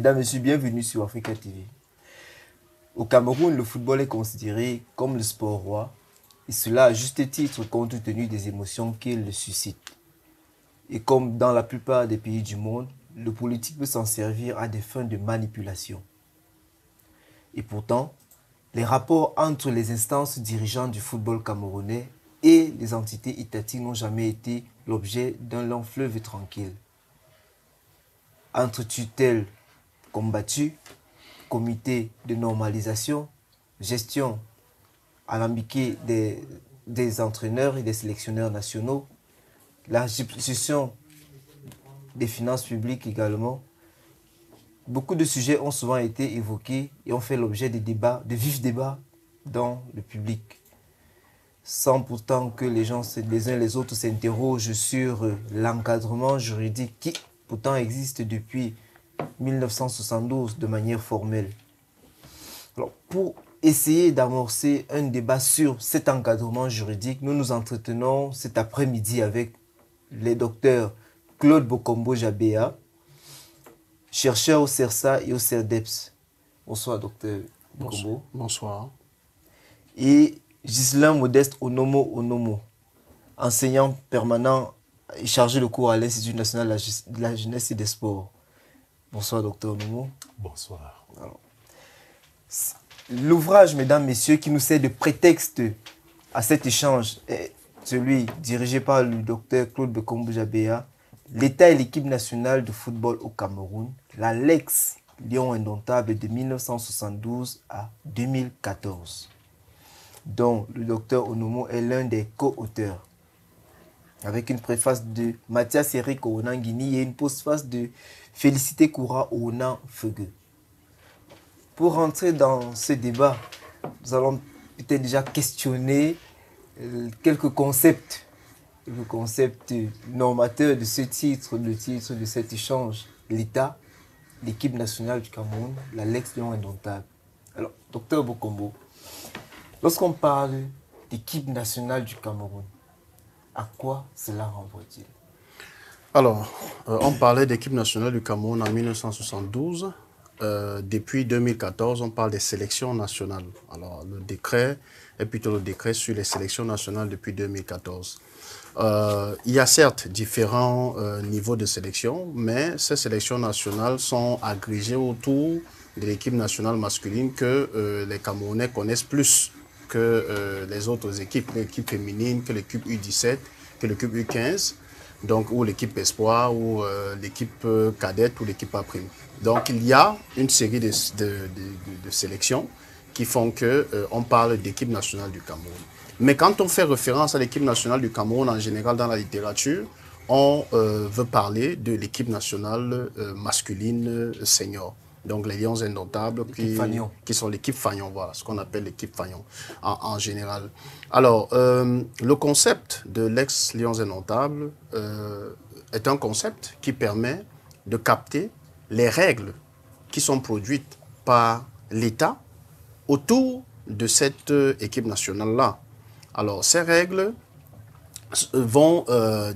Mesdames, Messieurs, bienvenue sur Africa TV. Au Cameroun, le football est considéré comme le sport roi, et cela à juste titre compte tenu des émotions qu'il suscite. Et comme dans la plupart des pays du monde, le politique peut s'en servir à des fins de manipulation. Et pourtant, les rapports entre les instances dirigeantes du football camerounais et les entités étatiques n'ont jamais été l'objet d'un long fleuve tranquille. Entre tutelles combattues, comité de normalisation, gestion alambiquée des entraîneurs et des sélectionneurs nationaux, la gestion des finances publiques également. Beaucoup de sujets ont souvent été évoqués et ont fait l'objet de débats, de vifs débats dans le public, sans pourtant que les gens, les uns les autres, s'interrogent sur l'encadrement juridique qui pourtant existe depuis 1972 de manière formelle. Alors, pour essayer d'amorcer un débat sur cet encadrement juridique, nous nous entretenons cet après-midi avec les docteurs Claude Bokombo Jabéa, chercheur au CERSA et au CERDEPS. Bonsoir, docteur Bokombo. Bonsoir. Et Ghislain Modeste Onomo, enseignant permanent et chargé de cours à l'Institut national de la jeunesse et des sports. Bonsoir, docteur Onomo. Bonsoir. L'ouvrage, mesdames, messieurs, qui nous sert de prétexte à cet échange est celui dirigé par le docteur Claude Bokombo Jabéa, L'État et l'équipe nationale de football au Cameroun, la Lex Lion indomptable de 1972 à 2014, dont le docteur Onomo est l'un des co-auteurs, avec une préface de Mathias Eric Oonangini et une postface de Félicité Koura Oonan Feugue. Pour rentrer dans ce débat, nous allons peut-être déjà questionner quelques concepts, le concept normateur de ce titre, le titre de cet échange, l'État, l'équipe nationale du Cameroun, la Lex Lion indomptable. Alors, docteur Bokombo, lorsqu'on parle d'équipe nationale du Cameroun, à quoi cela renvoie-t-il? Alors, on parlait d'équipe nationale du Cameroun en 1972. Depuis 2014, on parle des sélections nationales. Alors, le décret est plutôt le décret sur les sélections nationales depuis 2014. Il y a certes différents niveaux de sélection, mais ces sélections nationales sont agrégées autour de l'équipe nationale masculine que les Camerounais connaissent plus que les autres équipes, l'équipe féminine, que l'équipe U17, que l'équipe U15, donc, ou l'équipe Espoir, ou l'équipe cadette, ou l'équipe A'. Donc, il y a une série de sélections qui font qu'on parle d'équipe nationale du Cameroun. Mais quand on fait référence à l'équipe nationale du Cameroun, en général dans la littérature, on veut parler de l'équipe nationale masculine senior. Donc les Lions indomptables qui sont l'équipe Fagnon, voilà, ce qu'on appelle l'équipe Fagnon en général. Alors, le concept de l'ex-Lions indomptables est un concept qui permet de capter les règles qui sont produites par l'État autour de cette équipe nationale-là. Alors, ces règles vont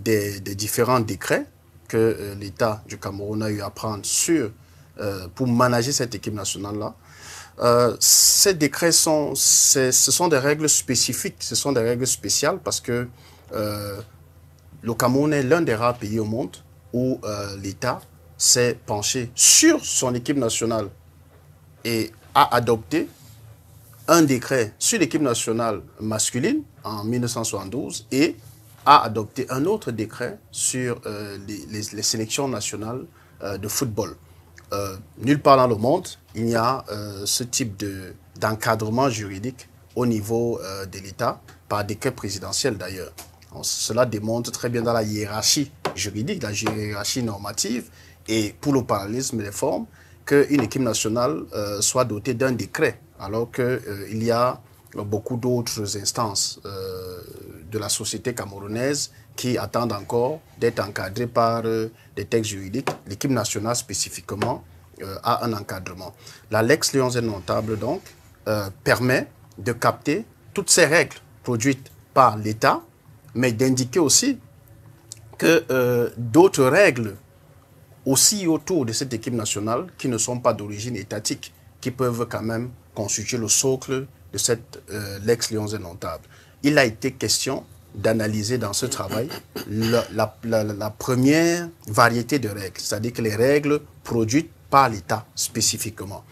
des différents décrets que l'État du Cameroun a eu à prendre pour manager cette équipe nationale-là. Ces décrets ce sont des règles spécifiques, ce sont des règles spéciales parce que le Cameroun est l'un des rares pays au monde où l'État s'est penché sur son équipe nationale et a adopté un décret sur l'équipe nationale masculine en 1972 et a adopté un autre décret sur les sélections nationales de football. Nulle part dans le monde, il y a ce type d'encadrement juridique au niveau de l'État, par décret présidentiel d'ailleurs. Cela démontre très bien dans la hiérarchie juridique, la hiérarchie normative et pour le parallélisme des formes, qu'une équipe nationale soit dotée d'un décret, alors qu'il y a beaucoup d'autres instances de la société camerounaise qui attendent encore d'être encadrées par des textes juridiques. L'équipe nationale spécifiquement a un encadrement. La Lex Lions indomptables donc permet de capter toutes ces règles produites par l'État, mais d'indiquer aussi que d'autres règles aussi autour de cette équipe nationale qui ne sont pas d'origine étatique, qui peuvent quand même constituer le socle de cette l'ex-Lions indomptables. Il a été question d'analyser dans ce travail la première variété de règles, c'est-à-dire que les règles produites par l'État spécifiquement.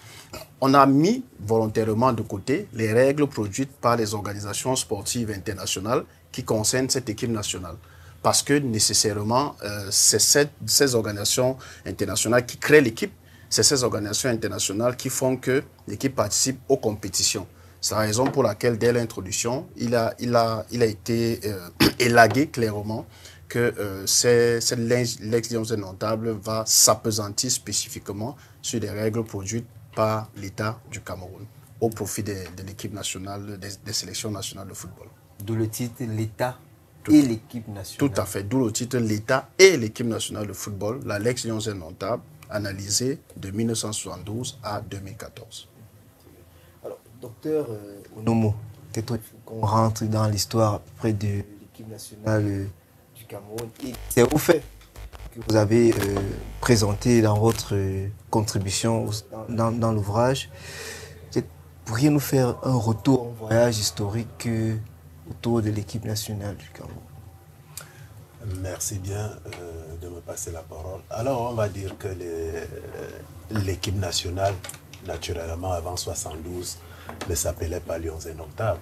On a mis volontairement de côté les règles produites par les organisations sportives internationales qui concernent cette équipe nationale. Parce que nécessairement, c'est ces organisations internationales qui créent l'équipe, c'est ces organisations internationales qui font que l'équipe participe aux compétitions. C'est la raison pour laquelle, dès l'introduction, il a été élagué clairement que cette l'ex-Lions indomptables va s'appesantir spécifiquement sur des règles produites par l'État du Cameroun au profit de l'équipe nationale, des sélections nationales de football. D'où le titre l'État et l'équipe nationale. Tout à fait, d'où le titre l'État et l'équipe nationale de football, la l'ex-Lions indomptables, analysée de 1972 à 2014. Alors, docteur Onomo, peut-être qu'on rentre dans l'histoire près de l'équipe nationale du Cameroun. C'est au fait que vous avez présenté dans votre contribution dans l'ouvrage. Pourriez nous faire un retour en voyage historique autour de l'équipe nationale du Cameroun? Merci bien de me passer la parole. Alors, on va dire que l'équipe nationale, naturellement, avant 72, ne s'appelait pas Lions indomptables.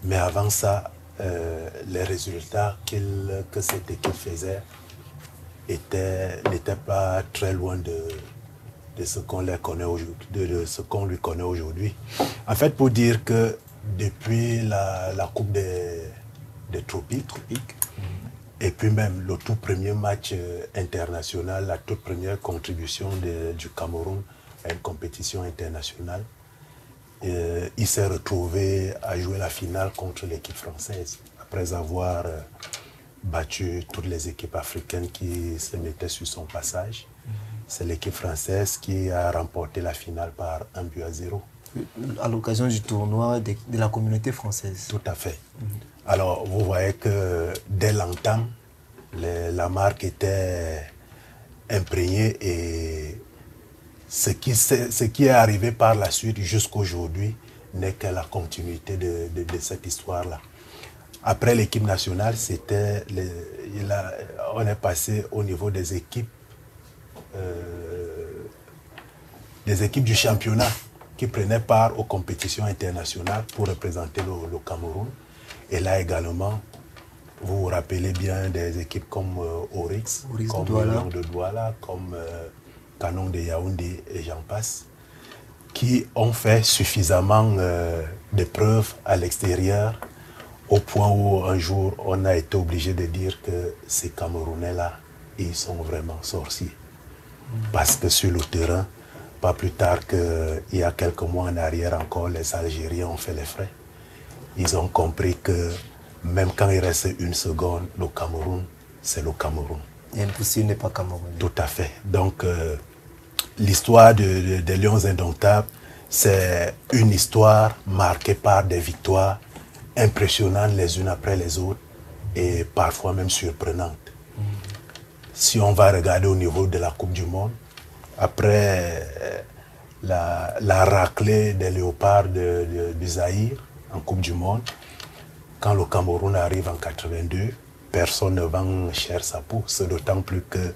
Mais avant ça, les résultats que cette équipe faisait n'étaient pas très loin de ce qu'on lui connaît aujourd'hui. En fait, pour dire que depuis la Coupe des Tropiques, et puis même le tout premier match international, la toute première contribution du Cameroun à une compétition internationale, il s'est retrouvé à jouer la finale contre l'équipe française, après avoir battu toutes les équipes africaines qui se mettaient sur son passage. C'est l'équipe française qui a remporté la finale par 1-0. À l'occasion du tournoi de la communauté française. Tout à fait. Alors, vous voyez que dès l'entame, la marque était imprégnée et ce qui est arrivé par la suite jusqu'aujourd'hui n'est que la continuité de cette histoire-là. Après l'équipe nationale, on est passé au niveau des équipes du championnat qui prenaient part aux compétitions internationales pour représenter le Cameroun. Et là également, vous vous rappelez bien des équipes comme Oryx, comme Lion de Douala, comme Canon de Yaoundé et j'en passe, qui ont fait suffisamment de preuves à l'extérieur au point où un jour on a été obligé de dire que ces Camerounais-là, ils sont vraiment sorciers. Parce que sur le terrain, pas plus tard qu'il y a quelques mois en arrière encore, les Algériens ont fait les frais. Ils ont compris que même quand il reste une seconde, le Cameroun, c'est le Cameroun. Et impossible n'est pas Cameroun. Tout à fait. Donc, l'histoire des Lions indomptables, c'est une histoire marquée par des victoires impressionnantes les unes après les autres et parfois même surprenantes. Si on va regarder au niveau de la Coupe du Monde, après la raclée des léopards du Zaïre en Coupe du Monde, quand le Cameroun arrive en 82, personne ne vend cher sa peau, c'est d'autant plus que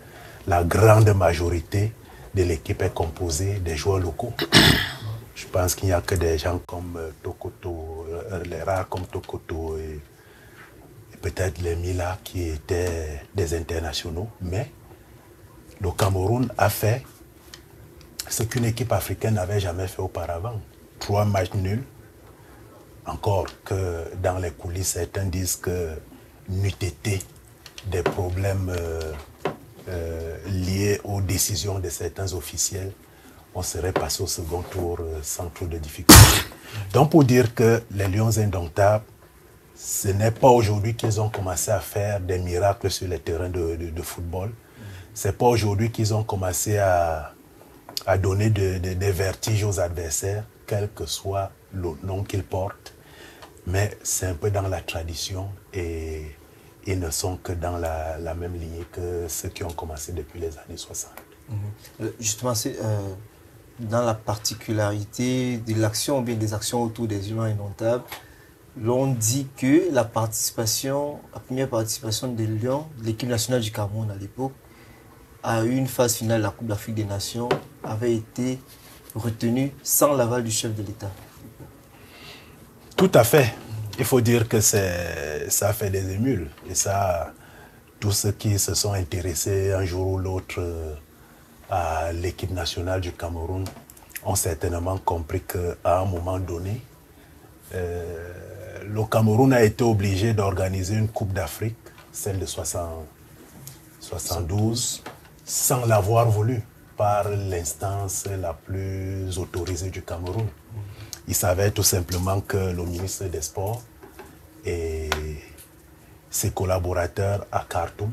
la grande majorité de l'équipe est composée des joueurs locaux. Je pense qu'il n'y a que des gens comme Tokoto, les rares comme Tokoto et peut-être les Mila qui étaient des internationaux, mais le Cameroun a fait ce qu'une équipe africaine n'avait jamais fait auparavant. 3 matchs nuls. Encore que dans les coulisses, certains disent que n'eût été des problèmes liés aux décisions de certains officiels, on serait passé au second tour sans trop de difficultés. Donc pour dire que les Lions indomptables, ce n'est pas aujourd'hui qu'ils ont commencé à faire des miracles sur les terrains de football. Ce n'est pas aujourd'hui qu'ils ont commencé à donner des vertiges aux adversaires, quel que soit le nom qu'ils portent. Mais c'est un peu dans la tradition et ils ne sont que dans la même lignée que ceux qui ont commencé depuis les années 60. Justement, c'est dans la particularité de l'action ou bien des actions autour des humains indomptables, l'on dit que la première participation des Lions, l'équipe nationale du Cameroun à l'époque, à une phase finale de la Coupe d'Afrique des Nations, avait été retenue sans l'aval du chef de l'État. Tout à fait. Il faut dire que ça a fait des émules. Et ça, tous ceux qui se sont intéressés un jour ou l'autre à l'équipe nationale du Cameroun ont certainement compris qu'à un moment donné, le Cameroun a été obligé d'organiser une Coupe d'Afrique, celle de 72, sans l'avoir voulu par l'instance la plus autorisée du Cameroun. Il savait tout simplement que le ministre des Sports et ses collaborateurs à Khartoum,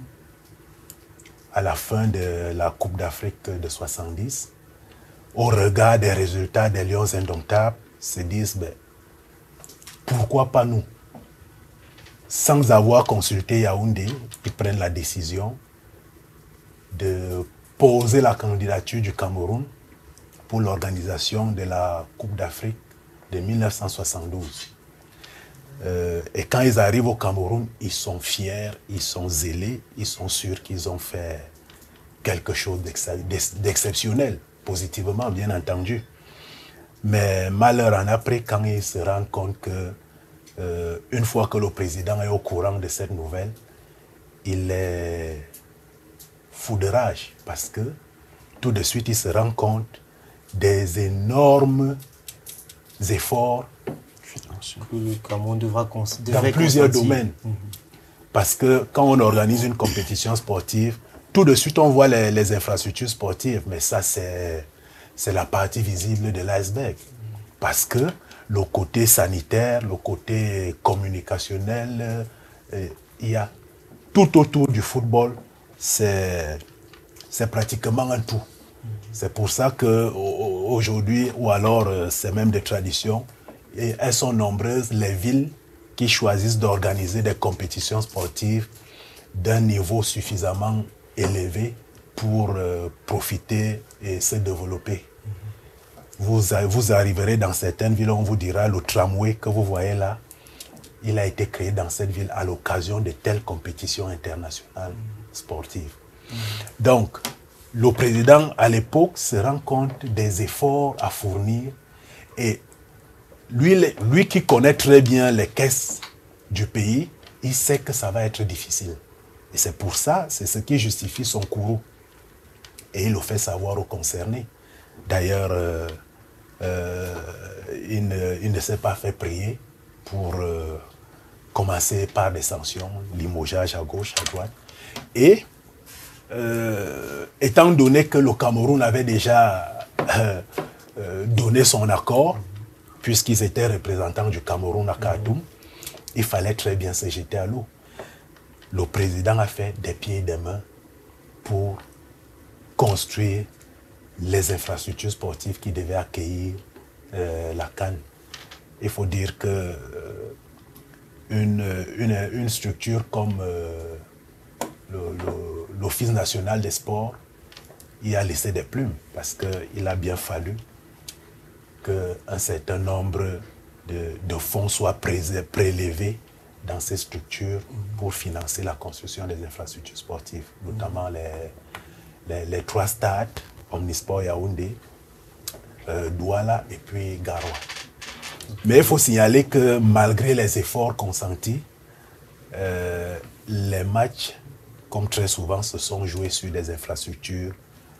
à la fin de la Coupe d'Afrique de 70, au regard des résultats des Lions indomptables, se disent pourquoi pas nous? Sans avoir consulté Yaoundé, ils prennent la décision de poser la candidature du Cameroun pour l'organisation de la Coupe d'Afrique de 1972. Et quand ils arrivent au Cameroun, ils sont fiers, ils sont zélés, ils sont sûrs qu'ils ont fait quelque chose d'exceptionnel, positivement bien entendu. Mais malheur en a pris quand ils se rendent compte que une fois que le président est au courant de cette nouvelle, il est fou de rage parce que tout de suite il se rend compte des énormes efforts Que le Cameroun devrait dans plusieurs domaines. Parce que quand on organise une compétition sportive, tout de suite on voit les infrastructures sportives, mais ça c'est la partie visible de l'iceberg. Parce que le côté sanitaire, le côté communicationnel, il y a tout autour du football, c'est pratiquement un tout. C'est pour ça qu'aujourd'hui, ou alors c'est même des traditions, et elles sont nombreuses, les villes qui choisissent d'organiser des compétitions sportives d'un niveau suffisamment élevé pour profiter et se développer. Vous arriverez dans certaines villes, on vous dira le tramway que vous voyez là, il a été créé dans cette ville à l'occasion de telles compétitions internationales sportives. Donc, le président à l'époque se rend compte des efforts à fournir et lui qui connaît très bien les caisses du pays, il sait que ça va être difficile. Et c'est pour ça, c'est ce qui justifie son courroux. Et il le fait savoir aux concernés. D'ailleurs, il ne s'est pas fait prier pour commencer par des sanctions, limogeage à gauche, à droite. Et étant donné que le Cameroun avait déjà donné son accord, puisqu'ils étaient représentants du Cameroun à Khartoum, il fallait très bien se jeter à l'eau. Le président a fait des pieds et des mains pour construire les infrastructures sportives qui devaient accueillir la CAN. Il faut dire que une structure comme l'Office national des sports, il a laissé des plumes parce qu'il a bien fallu qu'un certain nombre de fonds soient prélevés dans ces structures pour financer la construction des infrastructures sportives, notamment les 3 stades, Omnisport Yaoundé, Douala et puis Garoua. Mais il faut signaler que malgré les efforts consentis, les matchs, comme très souvent, se sont joués sur des infrastructures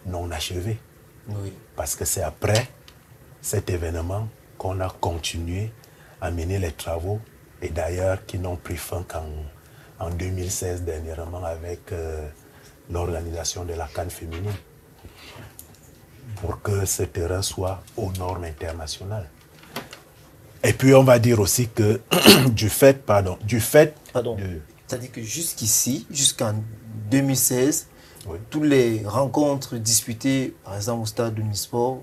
non achevées. Oui. Parce que c'est après cet événement qu'on a continué à mener les travaux et d'ailleurs qui n'ont pris fin qu'en 2016 dernièrement avec l'organisation de la CAN féminine pour que ce terrain soit aux normes internationales. Et puis on va dire aussi que du fait c'est-à-dire que jusqu'ici, jusqu'en 2016, oui. toutes les rencontres disputées, par exemple au stade de Omnisport,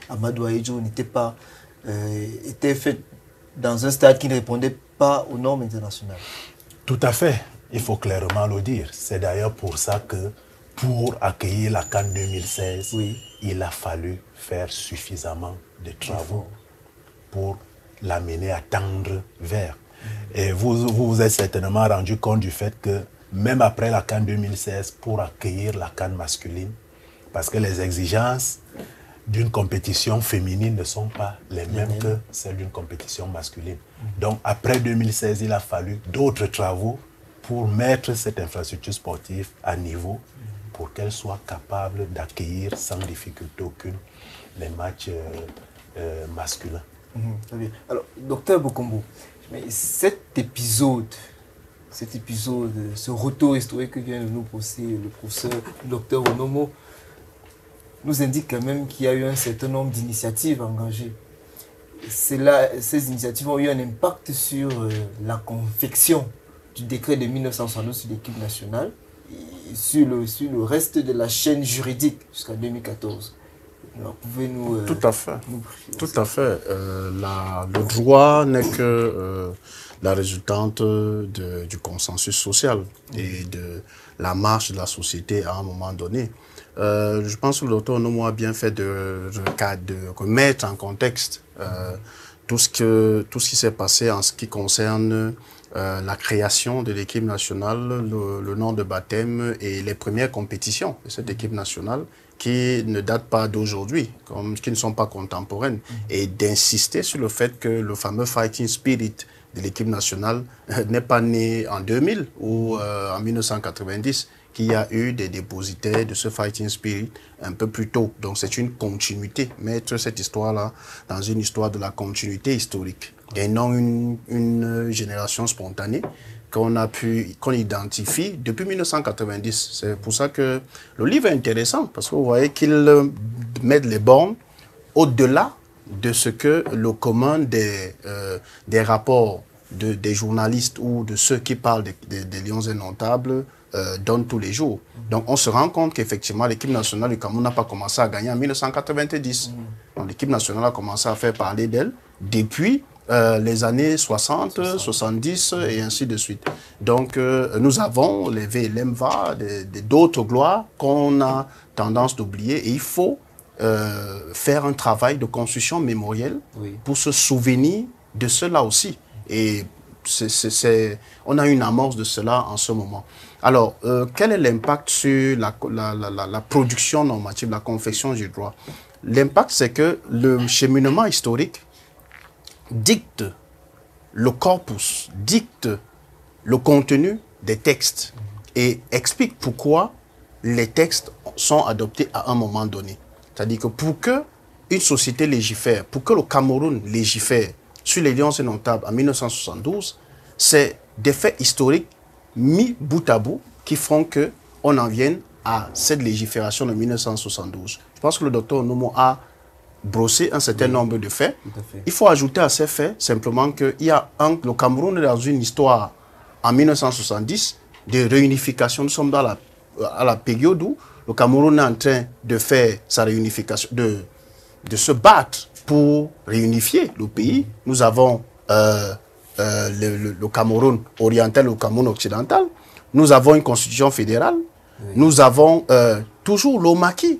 Amadou Ahidjo étaient faites dans un stade qui ne répondait pas aux normes internationales. Tout à fait. Il faut clairement le dire. C'est d'ailleurs pour ça que pour accueillir la CAN 2016, il a fallu faire suffisamment de travaux pour l'amener à tendre vers. Et vous vous êtes certainement rendu compte du fait que même après la CAN 2016, pour accueillir la CAN masculine, parce que les exigences d'une compétition féminine ne sont pas les mêmes que celles d'une compétition masculine. Donc après 2016, il a fallu d'autres travaux pour mettre cette infrastructure sportive à niveau pour qu'elle soit capable d'accueillir sans difficulté aucune les matchs masculins. Très bien. Alors, docteur Bokombo, mais cet épisode, ce retour historique que vient de nous poser le professeur docteur Onomo, nous indique quand même qu'il y a eu un certain nombre d'initiatives engagées. Ces initiatives ont eu un impact sur la confection du décret de 1972 sur l'équipe nationale et sur le reste de la chaîne juridique jusqu'à 2014. Alors, pouvez-nous... Tout à fait. Tout à fait. Le droit n'est que la résultante du consensus social et de la marche de la société à un moment donné. Je pense que le docteur Onomo a bien fait de remettre en contexte tout ce qui s'est passé en ce qui concerne la création de l'équipe nationale, le nom de baptême et les premières compétitions de cette équipe nationale qui ne datent pas d'aujourd'hui, qui ne sont pas contemporaines, et d'insister sur le fait que le fameux fighting spirit de l'équipe nationale n'est pas né en 2000 ou en 1990, qu'il y a eu des dépositaires de ce fighting spirit un peu plus tôt. Donc c'est une continuité, mettre cette histoire-là dans une histoire de la continuité historique et non une génération spontanée qu'on identifie depuis 1990. C'est pour ça que le livre est intéressant, parce que vous voyez qu'il met les bornes au-delà de ce que le commun des rapports des journalistes ou de ceux qui parlent des Lions indomptables donne tous les jours. Donc on se rend compte qu'effectivement l'équipe nationale du Cameroun n'a pas commencé à gagner en 1990. Donc l'équipe nationale a commencé à faire parler d'elle depuis les années 60, 70 et ainsi de suite. Donc nous avons les VLMVA, d'autres gloires qu'on a tendance d'oublier, et il faut faire un travail de construction mémorielle pour se souvenir de cela aussi. Et on a une amorce de cela en ce moment. Alors, quel est l'impact sur la production normative, la confection du droit? L'impact, c'est que le cheminement historique dicte le corpus, dicte le contenu des textes et explique pourquoi les textes sont adoptés à un moment donné. C'est-à-dire que pour que une société légifère, pour que le Cameroun légifère sur les Lions indomptables en 1972, c'est des faits historiques mis bout à bout qui font qu'on en vienne à cette légifération de 1972. Je pense que le docteur Onomo a brossé un certain nombre de faits. Il faut ajouter à ces faits simplement que le Cameroun est dans une histoire en 1970 de réunification. Nous sommes à la période où le Cameroun est en train de faire sa réunification, de se battre pour réunifier le pays. Nous avons le Cameroun oriental et le Cameroun occidental. Nous avons une constitution fédérale. Nous avons toujours l'OMAKI,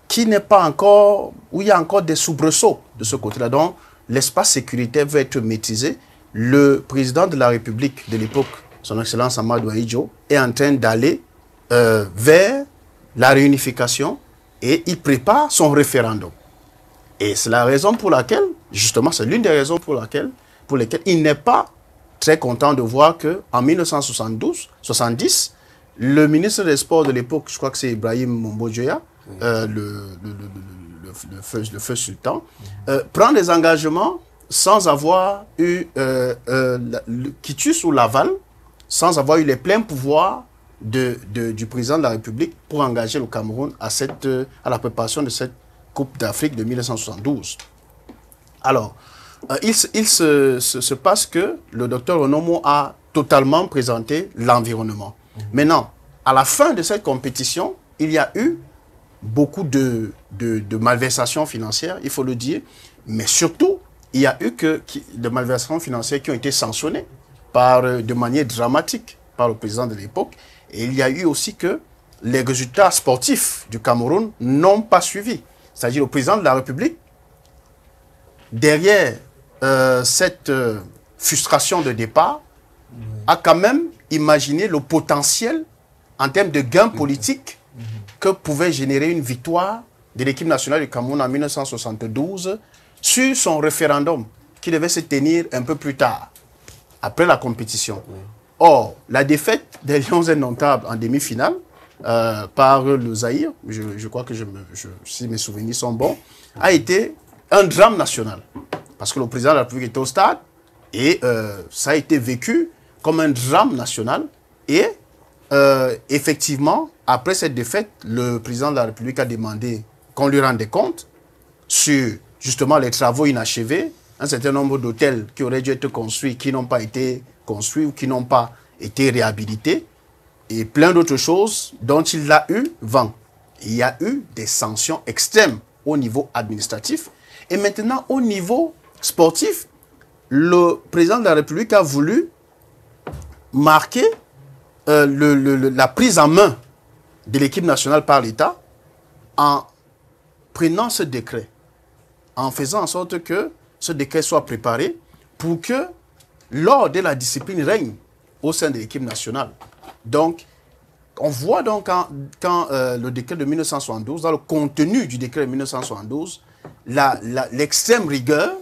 qui n'est pas encore, où il y a encore des soubresauts de ce côté-là. Donc, l'espace sécuritaire veut être maîtrisé. Le président de la République de l'époque, son Excellence Amadou Ahidjo, est en train d'aller vers la réunification et il prépare son référendum. Et c'est la raison pour laquelle, justement, c'est l'une des raisons pour lesquelles il n'est pas très content de voir qu'en 1970, le ministre des Sports de l'époque, je crois que c'est Ibrahim Mombo-Dioya, le feu sultan, prend des engagements sans avoir eu le quitus ou l'aval, sans avoir eu les pleins pouvoirs du président de la République pour engager le Cameroun à la préparation de cette Coupe d'Afrique de 1972. Alors, il se passe que le docteur Onomo a totalement présenté l'environnement. Maintenant, à la fin de cette compétition, il y a eu beaucoup de malversations financières, il faut le dire, mais surtout, il y a eu des malversations financières qui ont été sanctionnées de manière dramatique par le président de l'époque. Et il y a eu aussi que les résultats sportifs du Cameroun n'ont pas suivi. C'est-à-dire le président de la République, derrière cette frustration de départ, a quand même imaginé le potentiel en termes de gains politiques que pouvait générer une victoire de l'équipe nationale du Cameroun en 1972 sur son référendum qui devait se tenir un peu plus tard, après la compétition. Or, la défaite des Lions indomptables en demi-finale par le Zaïre, je crois que si mes souvenirs sont bons, a été un drame national. Parce que le président de la République était au stade et ça a été vécu comme un drame national. Et effectivement, après cette défaite, le président de la République a demandé qu'on lui rende compte sur justement les travaux inachevés, un certain nombre d'hôtels qui auraient dû être construits, qui n'ont pas été construits ou qui n'ont pas été réhabilités, et plein d'autres choses dont il a eu vent. Il y a eu des sanctions extrêmes au niveau administratif. Et maintenant, au niveau sportif, le président de la République a voulu marquer la prise en main de l'équipe nationale par l'État en prenant ce décret, en faisant en sorte que ce décret soit préparé pour que l'ordre de la discipline règne au sein de l'équipe nationale. Donc, on voit donc quand le décret de 1972, dans le contenu du décret de 1972, l'extrême rigueur,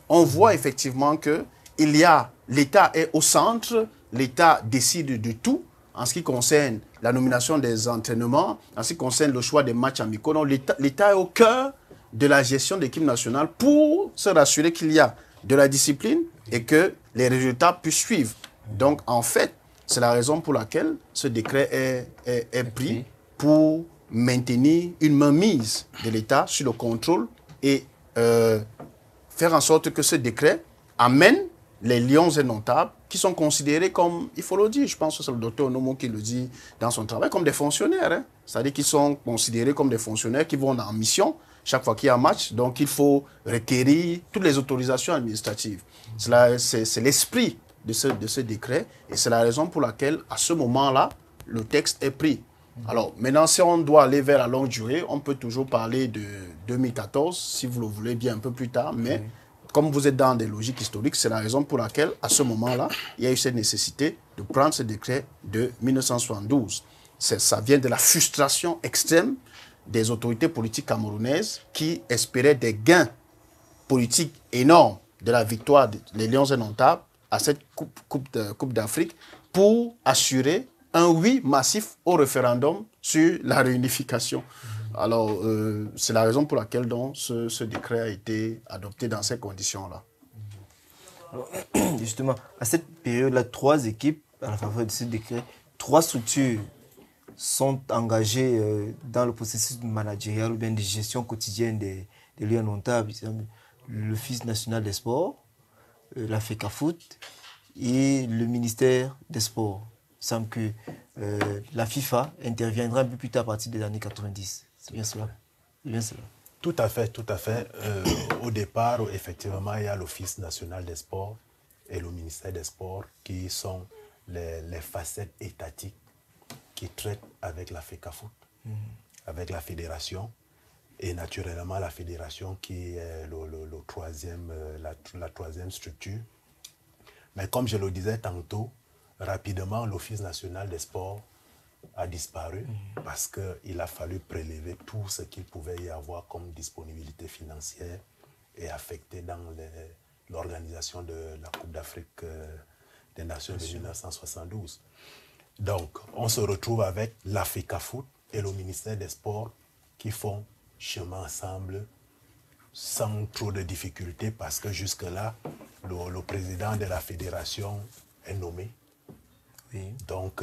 on voit effectivement que l'État est au centre, l'État décide de tout en ce qui concerne la nomination des entraînements, en ce qui concerne le choix des matchs amicaux. Donc l'État est au cœur de la gestion de l'équipe nationale pour se rassurer qu'il y a de la discipline et que les résultats puissent suivre. Donc en fait, c'est la raison pour laquelle ce décret est pris pour maintenir une mainmise de l'État sur le contrôle et faire en sorte que ce décret amène les Lions indomptables qui sont considérés comme, il faut le dire, je pense que c'est le docteur Onomo qui le dit dans son travail, comme des fonctionnaires. Hein. C'est-à-dire qu'ils sont considérés comme des fonctionnaires qui vont en mission chaque fois qu'il y a un match. Donc il faut requérir toutes les autorisations administratives. C'est l'esprit de ce décret et c'est la raison pour laquelle, à ce moment-là, le texte est pris. Alors, maintenant, si on doit aller vers la longue durée, on peut toujours parler de 2014, si vous le voulez bien un peu plus tard, mais comme vous êtes dans des logiques historiques, c'est la raison pour laquelle, à ce moment-là, il y a eu cette nécessité de prendre ce décret de 1972. Ça vient de la frustration extrême des autorités politiques camerounaises qui espéraient des gains politiques énormes de la victoire des Lions indomptables à cette Coupe d'Afrique pour assurer un oui massif au référendum sur la réunification. Alors, c'est la raison pour laquelle donc, ce décret a été adopté dans ces conditions-là. Justement, à cette période-là, 3 équipes, à la faveur de ce décret, 3 structures sont engagées dans le processus managérial ou bien de gestion quotidienne des lieux indomptables. L'Office national des sports, la FECAFOOT et le ministère des Sports. Il semble que la FIFA interviendra un peu plus tard à partir des années 90. C'est bien cela. C'est bien cela. Tout à fait, tout à fait. Au départ, effectivement, il y a l'Office national des sports et le ministère des Sports qui sont les facettes étatiques qui traitent avec la FECAFOOT, avec la fédération et naturellement la fédération qui est la troisième structure. Mais comme je le disais tantôt, rapidement, l'Office national des sports a disparu parce qu'il a fallu prélever tout ce qu'il pouvait y avoir comme disponibilité financière et affecté dans l'organisation de la Coupe d'Afrique des Nations de 1972. Donc, on se retrouve avec la FECAFOOT et le ministère des Sports qui font chemin ensemble sans trop de difficultés parce que jusque-là, le président de la fédération est nommé. Oui. Donc,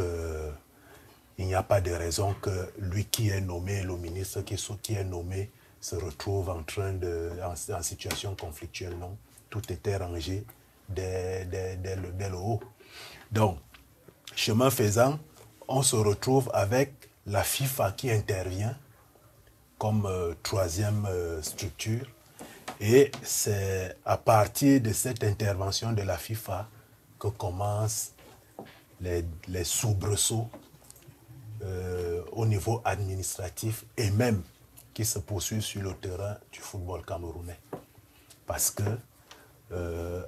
il n'y a pas de raison que lui qui est nommé, le ministre qui est nommé, se retrouve en situation conflictuelle. Non, tout était rangé dès le haut. Donc, chemin faisant, on se retrouve avec la FIFA qui intervient comme troisième structure. Et c'est à partir de cette intervention de la FIFA que commence les soubresauts au niveau administratif et même qui se poursuivent sur le terrain du football camerounais. Parce que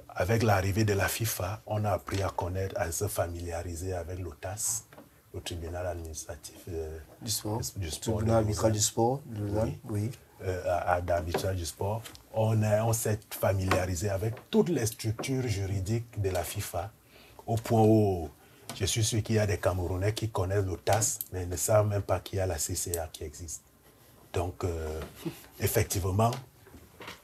avec l'arrivée de la FIFA, on a appris à connaître, à se familiariser avec l'OTAS, le tribunal administratif Du sport. du sport. Tribunal arbitral du sport de Lausanne. Oui. D'arbitrage du sport. On s'est familiarisé avec toutes les structures juridiques de la FIFA, au point où je suis sûr qu'il y a des Camerounais qui connaissent l'OTAS, mais ne savent même pas qu'il y a la CCA qui existe. Donc, effectivement,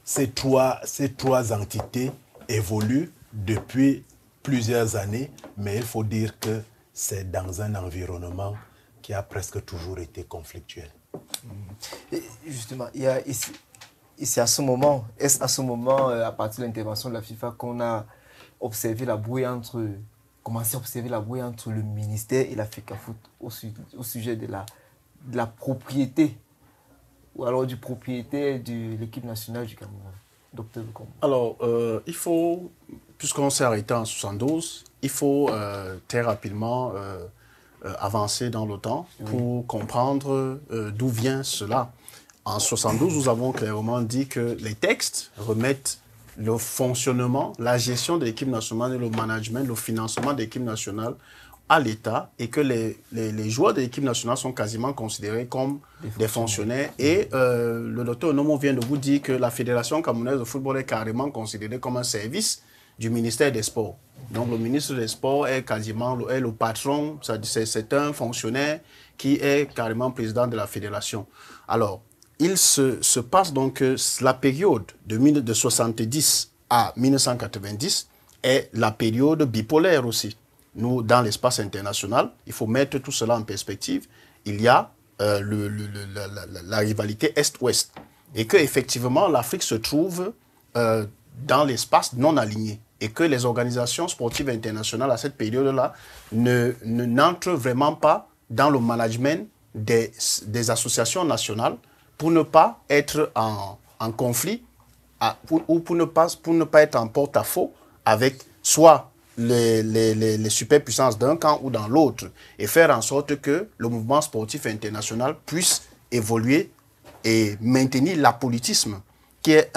ces trois entités évoluent depuis plusieurs années, mais il faut dire que c'est dans un environnement qui a presque toujours été conflictuel. Et justement, il y a ici à ce moment, est-ce à ce moment, à partir de l'intervention de la FIFA, qu'on a observé la brouille commencé à observer la brouille entre le ministère et la FECAFOOT au sujet de la propriété, ou alors du propriétaire de l'équipe nationale du Cameroun, Dr Bekombo? Alors, il faut, puisqu'on s'est arrêté en 72, il faut très rapidement avancer dans le temps pour comprendre d'où vient cela. En 72, nous avons clairement dit que les textes remettent le fonctionnement, la gestion de l'équipe nationale et le management, le financement de l'équipe nationale à l'État, et que les joueurs de l'équipe nationale sont quasiment considérés comme des fonctionnaires. Et le docteur Onomo vient de vous dire que la Fédération camerounaise de football est carrément considérée comme un service du ministère des Sports. Donc le ministre des Sports est quasiment le patron, c'est un fonctionnaire qui est carrément président de la fédération. Alors, il se passe donc que la période de 1970 à 1990 est la période bipolaire aussi. Nous, dans l'espace international, il faut mettre tout cela en perspective. Il y a la rivalité Est-Ouest. Et qu'effectivement, l'Afrique se trouve dans l'espace non aligné. Et que les organisations sportives internationales à cette période-là n'entrent vraiment pas dans le management des associations nationales pour ne pas être en conflit ou pour ne pas être en porte-à-faux avec soit les superpuissances d'un camp ou dans l'autre, et faire en sorte que le mouvement sportif international puisse évoluer et maintenir l'apolitisme, qui est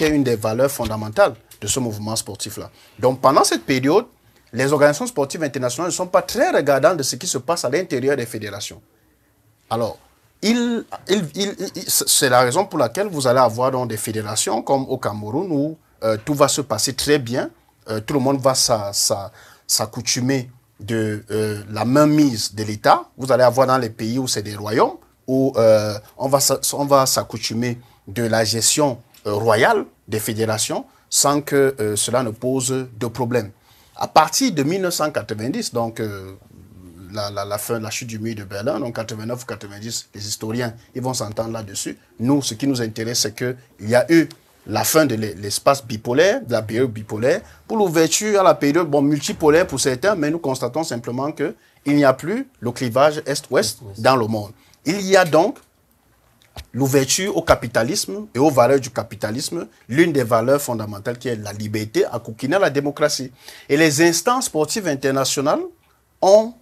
une des valeurs fondamentales de ce mouvement sportif-là. Donc pendant cette période, les organisations sportives internationales ne sont pas très regardantes de ce qui se passe à l'intérieur des fédérations. Alors, c'est la raison pour laquelle vous allez avoir donc des fédérations comme au Cameroun où tout va se passer très bien, tout le monde va s'accoutumer de la mainmise de l'État. Vous allez avoir dans les pays où c'est des royaumes, où on va s'accoutumer de la gestion royale des fédérations sans que cela ne pose de problème. À partir de 1990, donc la chute du mur de Berlin, donc 89 ou 90, les historiens ils vont s'entendre là-dessus. Nous, ce qui nous intéresse, c'est qu'il y a eu la fin de l'espace bipolaire, de la période bipolaire, pour l'ouverture à la période multipolaire pour certains, mais nous constatons simplement qu'il n'y a plus le clivage Est-Ouest dans le monde. Il y a donc l'ouverture au capitalisme et aux valeurs du capitalisme, l'une des valeurs fondamentales qui est la liberté, à coquiner la démocratie. Et les instances sportives internationales ont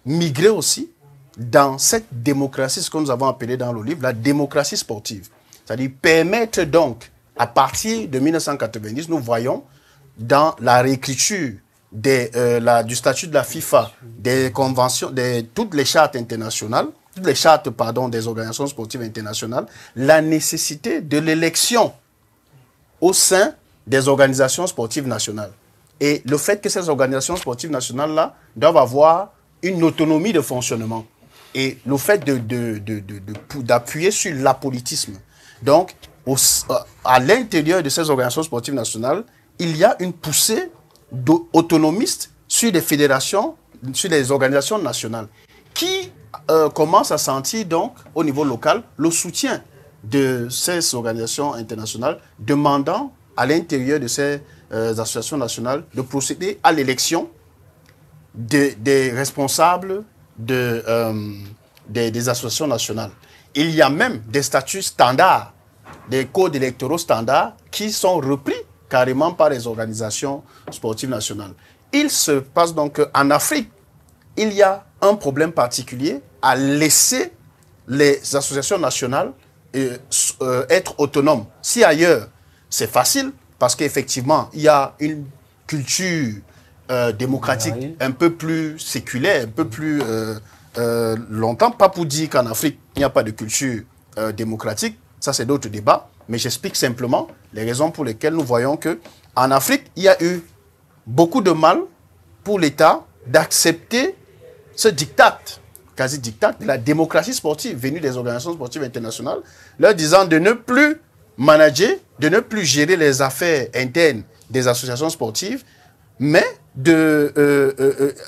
migré aussi dans cette démocratie, ce que nous avons appelé dans le livre la démocratie sportive. C'est-à-dire permettre donc, à partir de 1990, nous voyons dans la réécriture du statut de la FIFA, des conventions, toutes les chartes internationales, toutes les chartes, des organisations sportives internationales, la nécessité de l'élection au sein des organisations sportives nationales. Et le fait que ces organisations sportives nationales-là doivent avoir une autonomie de fonctionnement. Et le fait d'appuyer sur l'apolitisme. Donc, à l'intérieur de ces organisations sportives nationales, il y a une poussée autonomiste sur des fédérations, sur des organisations nationales, qui commencent à sentir donc, au niveau local, le soutien de ces organisations internationales, demandant à l'intérieur de ces associations nationales de procéder à l'élection des responsables des associations nationales. Il y a même des statuts standards, des codes électoraux standards qui sont repris carrément par les organisations sportives nationales. Il se passe donc en Afrique, il y a un problème particulier à laisser les associations nationales être autonomes. Si ailleurs, c'est facile, parce qu'effectivement, il y a une culture démocratique un peu plus séculaire, un peu plus longtemps. Pas pour dire qu'en Afrique, il n'y a pas de culture démocratique. Ça, c'est d'autres débats. Mais j'explique simplement les raisons pour lesquelles nous voyons qu'en Afrique, il y a eu beaucoup de mal pour l'État d'accepter ce diktat, quasi diktat, de la démocratie sportive venue des organisations sportives internationales, leur disant de ne plus manager, de ne plus gérer les affaires internes des associations sportives, mais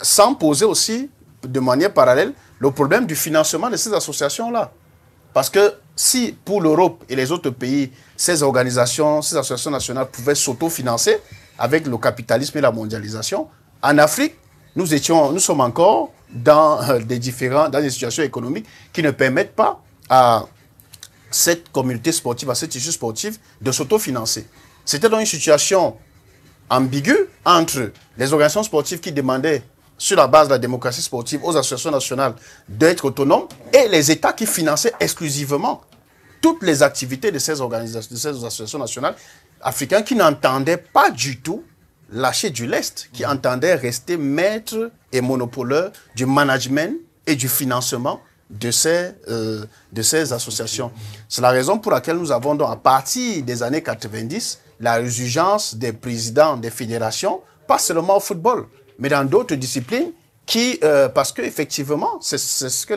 sans poser aussi de manière parallèle le problème du financement de ces associations-là. Parce que si pour l'Europe et les autres pays, ces organisations, ces associations nationales pouvaient s'autofinancer avec le capitalisme et la mondialisation, en Afrique, nous sommes encore dans des situations économiques qui ne permettent pas à cette communauté sportive, à ce tissu sportif de s'autofinancer. C'était donc une situation ambiguë entre les organisations sportives qui demandaient, sur la base de la démocratie sportive, aux associations nationales d'être autonomes et les États qui finançaient exclusivement toutes les activités de ces organisations, de ces associations nationales africaines qui n'entendaient pas du tout lâcher du lest, qui entendaient rester maîtres et monopoleurs du management et du financement de ces associations. C'est la raison pour laquelle nous avons donc, à partir des années 90, la résurgence des présidents des fédérations, pas seulement au football, mais dans d'autres disciplines qui, parce qu'effectivement, c'est ce que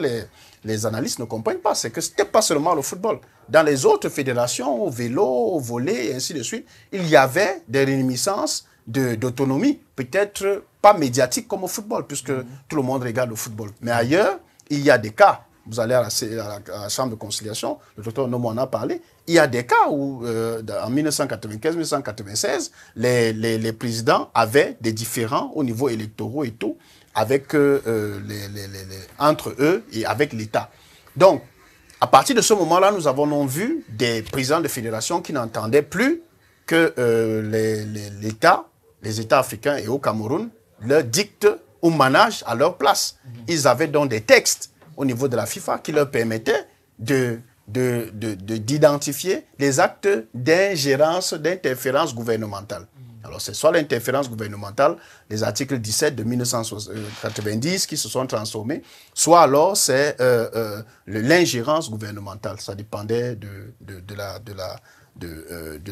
les analystes ne comprennent pas, c'est que ce n'était pas seulement le football. Dans les autres fédérations, au vélo, au volley, et ainsi de suite, il y avait des réminiscences d'autonomie, peut-être pas médiatique comme au football, puisque tout le monde regarde le football. Mais ailleurs, il y a des cas, vous allez à la chambre de conciliation, le docteur Nomo en a parlé, il y a des cas où, en 1995-1996, les présidents avaient des différends au niveau électoral et tout, avec, entre eux et avec l'État. Donc, à partir de ce moment-là, nous avons vu des présidents de fédération qui n'entendaient plus que les États africains et au Cameroun leur dictent ou managent à leur place. Ils avaient donc des textes au niveau de la FIFA qui leur permettaient d'identifier les actes d'ingérence, d'interférence gouvernementale. Alors, c'est soit l'interférence gouvernementale, les articles 17 de 1990 qui se sont transformés, soit alors c'est l'ingérence gouvernementale. Ça dépendait de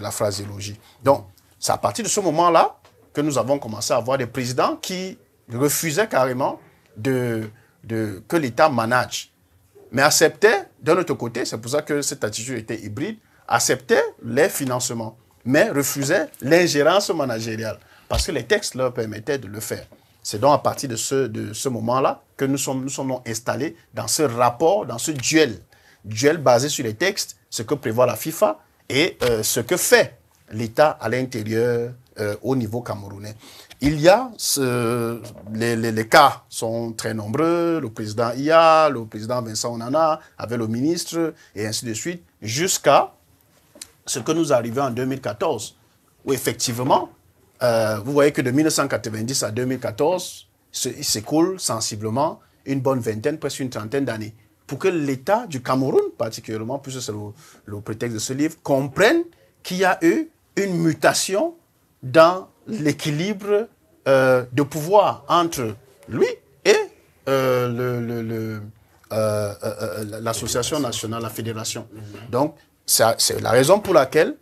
la phraséologie. Donc, c'est à partir de ce moment-là que nous avons commencé à avoir des présidents qui refusaient carrément que l'État manage, mais acceptaient, d'un autre côté, c'est pour ça que cette attitude était hybride, acceptaient les financements, mais refusaient l'ingérence managériale, parce que les textes leur permettaient de le faire. C'est donc à partir de ce moment-là que nous sommes installés dans ce rapport, dans ce duel basé sur les textes, ce que prévoit la FIFA et ce que fait l'État à l'intérieur au niveau camerounais. Il y a, les cas sont très nombreux, le président IA, le président Vincent Onana, avec le ministre, et ainsi de suite, jusqu'à ce que nous arrivons en 2014, où effectivement, vous voyez que de 1990 à 2014, il s'écoule sensiblement une bonne vingtaine, presque une trentaine d'années, pour que l'État du Cameroun, particulièrement, puisque c'est le prétexte de ce livre, comprenne qu'il y a eu une mutation dans l'équilibre de pouvoir entre lui et l'association nationale, la fédération. Donc, c'est la raison pour laquelle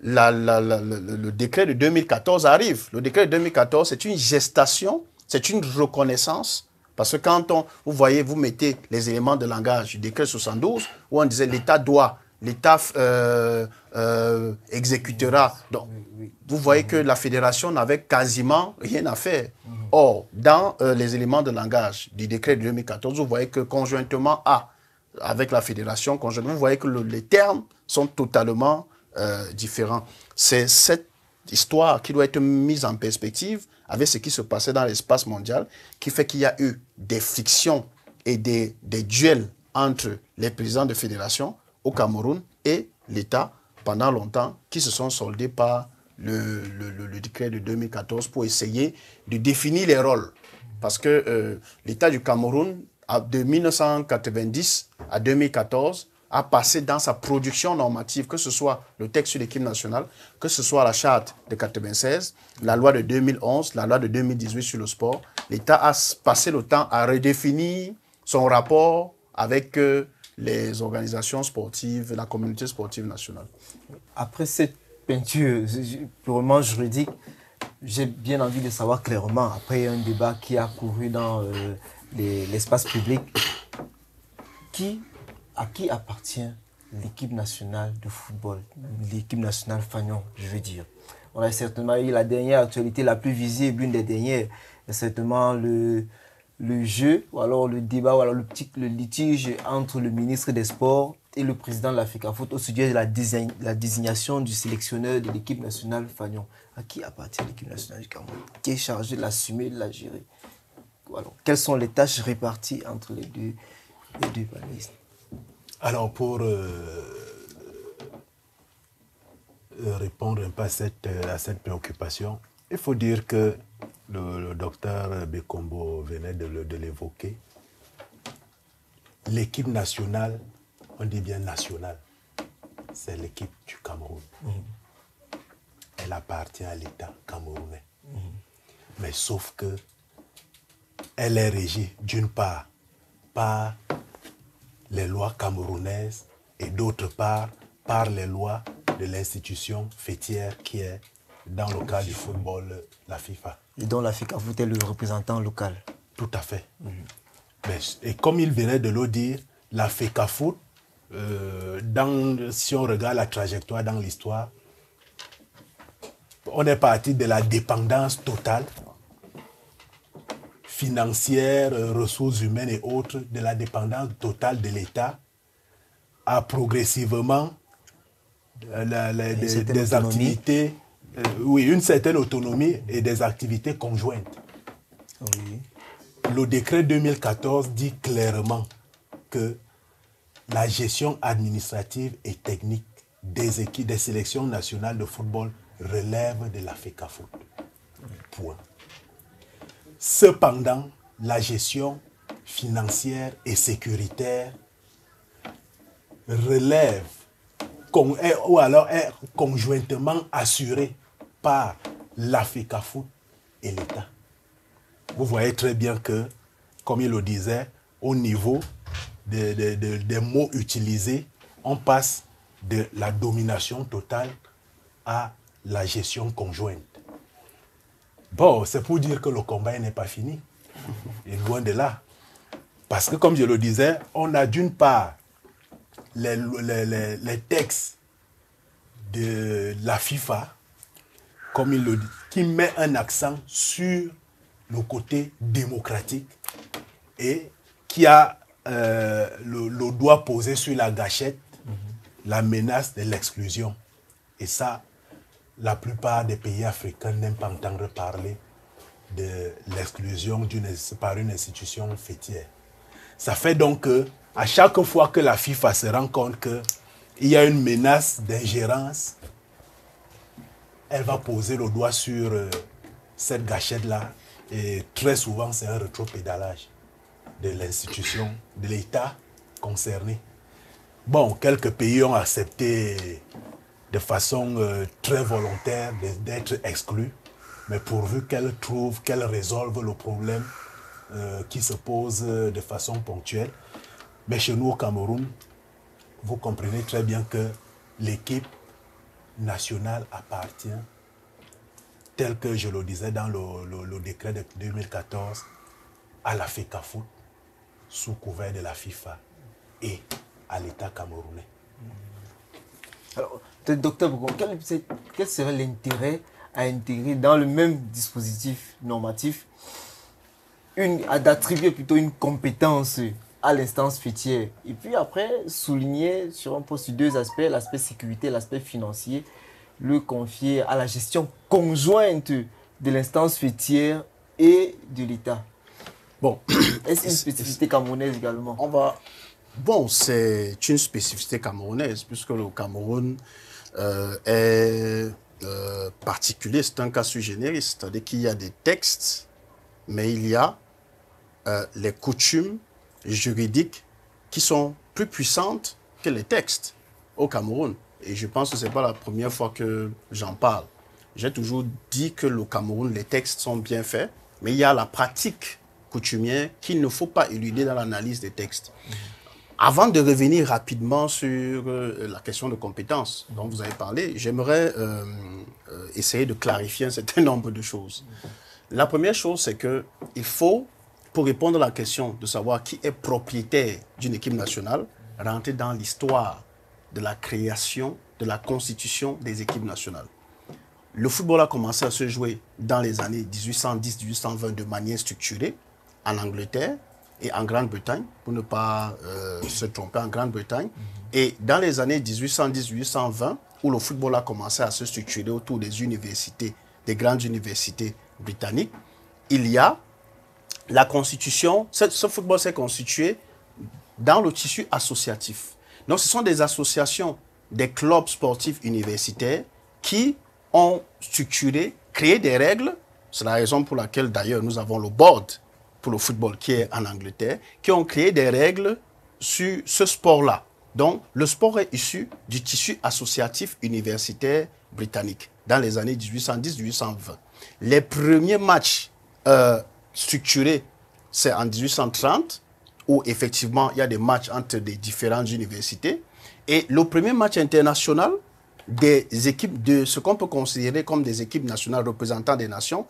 le décret de 2014 arrive. Le décret de 2014, c'est une gestation, c'est une reconnaissance. Parce que quand vous voyez, vous mettez les éléments de langage du décret 72, où on disait l'État doit, l'État exécutera. Donc, vous voyez que la fédération n'avait quasiment rien à faire. Or, dans les éléments de langage du décret de 2014, vous voyez que conjointement avec la fédération, vous voyez que les termes sont totalement différents. C'est cette histoire qui doit être mise en perspective avec ce qui se passait dans l'espace mondial, qui fait qu'il y a eu des frictions et des duels entre les présidents de fédération au Cameroun et l'État pendant longtemps, qui se sont soldés par le décret de 2014 pour essayer de définir les rôles. Parce que l'État du Cameroun, de 1990 à 2014, a passé dans sa production normative, que ce soit le texte sur l'équipe nationale, que ce soit la charte de 96, la loi de 2011, la loi de 2018 sur le sport, l'État a passé le temps à redéfinir son rapport avec les organisations sportives, la communauté sportive nationale. Après cette peinture purement juridique, j'ai bien envie de savoir clairement, après un débat qui a couru dans l'espace public, à qui appartient l'équipe nationale de football, l'équipe nationale Fagnon, je veux dire. On a certainement eu la dernière actualité la plus visible, une des dernières, certainement le jeu, ou alors le débat, ou alors le litige entre le ministre des Sports et le président de la FECAFOOT au sujet de la désignation du sélectionneur de l'équipe nationale Fagnon. À qui appartient l'équipe nationale du Cameroun? Qui est chargé de l'assumer, de la gérer? Alors, quelles sont les tâches réparties entre les deux panélistes? Alors, pour répondre un peu à cette préoccupation, il faut dire que le docteur Bekombo venait de l'évoquer. L'équipe nationale, on dit bien nationale, c'est l'équipe du Cameroun. Elle appartient à l'État camerounais. Mais sauf que elle est régie d'une part par les lois camerounaises et d'autre part par les lois de l'institution fêtière qui est dans le cas du football, la FIFA. Et dont la FECAFOOT est le représentant local. Tout à fait. Et comme il venait de le dire, la FECAFOOT, si on regarde la trajectoire dans l'histoire, on est parti de la dépendance totale, financière, ressources humaines et autres, de la dépendance totale de l'État, à progressivement des activités, oui, une certaine autonomie et des activités conjointes. Oui. Le décret 2014 dit clairement que la gestion administrative et technique des équipes des sélections nationales de football relève de la FECAFOOT. Point. Cependant, la gestion financière et sécuritaire relève ou alors est conjointement assurée par la FECAFOOT et l'État. Vous voyez très bien que, comme il le disait, au niveau des mots utilisés, on passe de la domination totale à la gestion conjointe. Bon, c'est pour dire que le combat n'est pas fini. Et loin de là. Parce que, comme je le disais, on a d'une part les textes de la FIFA, comme il le dit, qui met un accent sur le côté démocratique et qui a le doigt posé sur la gâchette, la menace de l'exclusion. Et ça, la plupart des pays africains n'aiment pas entendre parler de l'exclusion par une institution fêtière. Ça fait donc que, à chaque fois que la FIFA se rend compte qu'il y a une menace d'ingérence, elle va poser le doigt sur cette gâchette-là. Et très souvent, c'est un rétropédalage de l'institution, de l'État concerné. Bon, quelques pays ont accepté de façon très volontaire d'être exclus, mais pourvu qu'elles résolvent le problème qui se pose de façon ponctuelle. Mais chez nous au Cameroun, vous comprenez très bien que l'équipe nationale appartient, tel que je le disais dans le décret de 2014, à la FECAFOOT, sous couvert de la FIFA, et à l'État camerounais. Alors, docteur Bougon, quel serait l'intérêt à intégrer dans le même dispositif normatif d'attribuer plutôt une compétence à l'instance fêtière et puis après souligner sur un poste sur deux aspects, l'aspect sécurité, l'aspect financier, le confier à la gestion conjointe de l'instance fêtière et de l'État? Bon, est-ce une spécificité camerounaise également? Bon, c'est une spécificité camerounaise puisque le Cameroun est particulier, c'est un cas sui generis, c'est-à-dire qu'il y a des textes, mais il y a les coutumes juridiques qui sont plus puissantes que les textes au Cameroun. Et je pense que ce n'est pas la première fois que j'en parle. J'ai toujours dit que le Cameroun, les textes sont bien faits, mais il y a la pratique coutumière qu'il ne faut pas éluder dans l'analyse des textes. Avant de revenir rapidement sur la question de compétences dont vous avez parlé, j'aimerais essayer de clarifier un certain nombre de choses. La première chose, c'est qu'il faut, pour répondre à la question de savoir qui est propriétaire d'une équipe nationale, rentrer dans l'histoire de la création, de la constitution des équipes nationales. Le football a commencé à se jouer dans les années 1810-1820 de manière structurée en Angleterre et en Grande-Bretagne, pour ne pas se tromper, en Grande-Bretagne. Et dans les années 1810-1820, où le football a commencé à se structurer autour des universités, des grandes universités britanniques, il y a la constitution, ce football s'est constitué dans le tissu associatif. Donc ce sont des associations, des clubs sportifs universitaires qui ont structuré, créé des règles. C'est la raison pour laquelle d'ailleurs nous avons le board pour le football qui est en Angleterre, qui ont créé des règles sur ce sport-là. Donc le sport est issu du tissu associatif universitaire britannique dans les années 1810-1820. Les premiers matchs structurés, c'est en 1830, où effectivement il y a des matchs entre des différentes universités. Et le premier match international des équipes de ce qu'on peut considérer comme des équipes nationales représentant des nations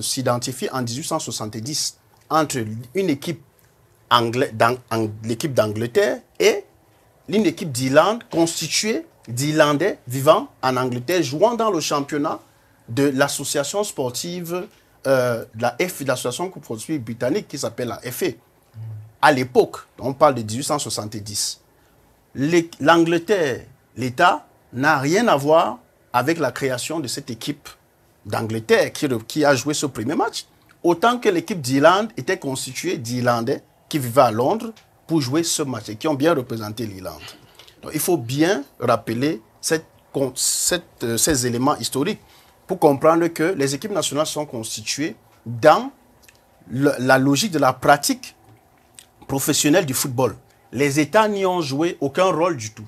s'identifie en 1870 entre une équipe l'équipe d'Angleterre et une équipe d'Irlande constituée d'Irlandais vivant en Angleterre, jouant dans le championnat de l'association sportive de l'association sportive britannique qui s'appelle la FA. À l'époque, on parle de 1870. L'Angleterre, l'État, n'a rien à voir avec la création de cette équipe d'Angleterre qui a joué ce premier match, autant que l'équipe d'Irlande était constituée d'Irlandais qui vivaient à Londres pour jouer ce match et qui ont bien représenté l'Irlande. Donc il faut bien rappeler ces éléments historiques pour comprendre que les équipes nationales sont constituées dans la logique de la pratique professionnelle du football. Les États n'y ont joué aucun rôle du tout.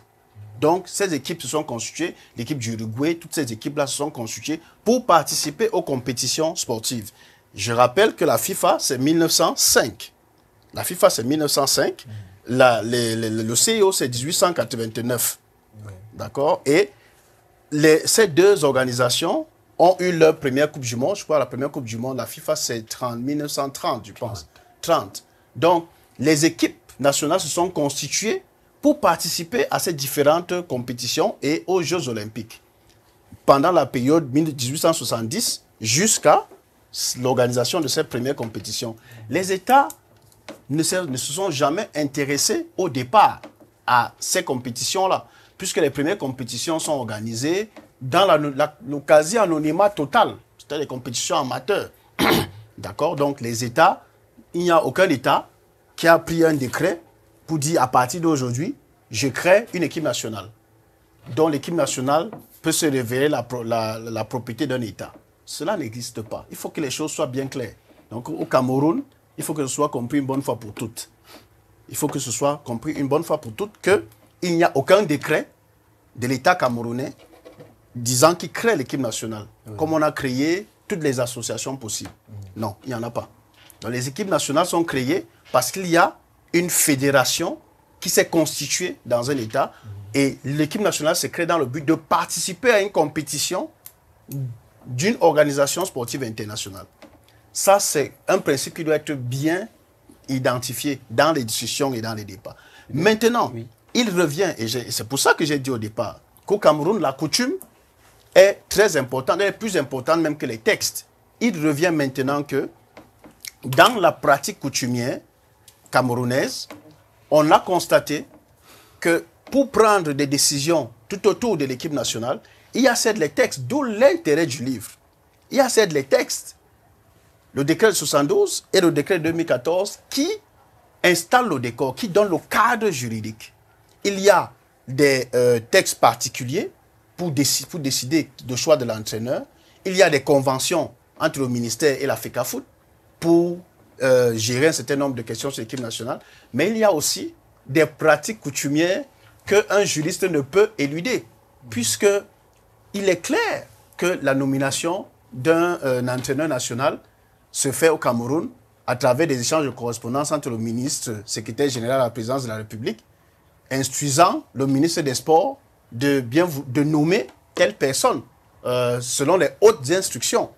Donc, ces équipes se sont constituées, l'équipe du Uruguay, toutes ces équipes-là se sont constituées pour participer aux compétitions sportives. Je rappelle que la FIFA, c'est 1905. La FIFA, c'est 1905. Le CIO, c'est 1889. Ouais. D'accord? Et ces deux organisations ont eu leur première Coupe du Monde. Je crois la première Coupe du Monde, la FIFA, c'est 1930, je pense. 30. Donc, les équipes nationales se sont constituées pour participer à ces différentes compétitions et aux Jeux Olympiques. Pendant la période 1870 jusqu'à l'organisation de cette première compétition. Les États ne se sont jamais intéressés au départ à ces compétitions-là, puisque les premières compétitions sont organisées dans le quasi-anonymat total. C'était des compétitions amateurs. D'accord? Donc les États, il n'y a aucun État qui a pris un décret pour dire à partir d'aujourd'hui, je crée une équipe nationale, dont l'équipe nationale peut se révéler la propriété d'un État. Cela n'existe pas. Il faut que les choses soient bien claires. Donc au Cameroun, il faut que ce soit compris une bonne fois pour toutes. Il faut que ce soit compris une bonne fois pour toutes qu'il n'y a aucun décret de l'État camerounais disant qu'il crée l'équipe nationale, comme on a créé toutes les associations possibles. Non, il n'y en a pas. Donc les équipes nationales sont créées parce qu'il y a une fédération qui s'est constituée dans un État et l'équipe nationale se crée dans le but de participer à une compétition d'une organisation sportive internationale. Ça, c'est un principe qui doit être bien identifié dans les discussions et dans les débats. Maintenant, il revient, et c'est pour ça que j'ai dit au départ, qu'au Cameroun, la coutume est très importante, elle est plus importante même que les textes. Il revient maintenant que dans la pratique coutumière camerounaise, on a constaté que pour prendre des décisions tout autour de l'équipe nationale, il y a certes les textes, d'où l'intérêt du livre. Il y a certes les textes, le décret de 72 et le décret de 2014 qui installent le décor, qui donnent le cadre juridique. Il y a des textes particuliers pour décider du choix de l'entraîneur. Il y a des conventions entre le ministère et la FECAFOOT pour gérer un certain nombre de questions sur l'équipe nationale, mais il y a aussi des pratiques coutumières qu'un juriste ne peut éluder, puisque il est clair que la nomination d'un entraîneur national se fait au Cameroun à travers des échanges de correspondance entre le ministre, secrétaire général à la présidence de la République, instruisant le ministre des Sports de nommer telle personne selon les hautes instructions.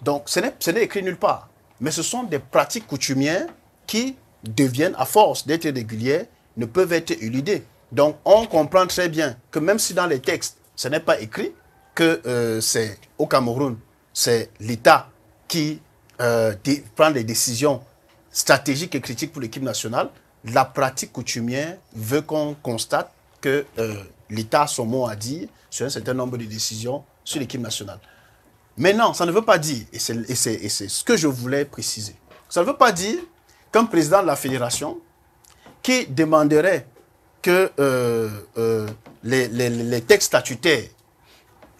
Donc, ce n'est écrit nulle part. Mais ce sont des pratiques coutumières qui deviennent, à force d'être régulières, ne peuvent être éludées. Donc, on comprend très bien que même si dans les textes, ce n'est pas écrit que c'est au Cameroun, c'est l'État qui prend des décisions stratégiques et critiques pour l'équipe nationale, la pratique coutumière veut qu'on constate que l'État a son mot à dire sur un certain nombre de décisions sur l'équipe nationale. Maintenant, ça ne veut pas dire, et c'est ce que je voulais préciser, ça ne veut pas dire qu'un président de la fédération qui demanderait que les textes statutaires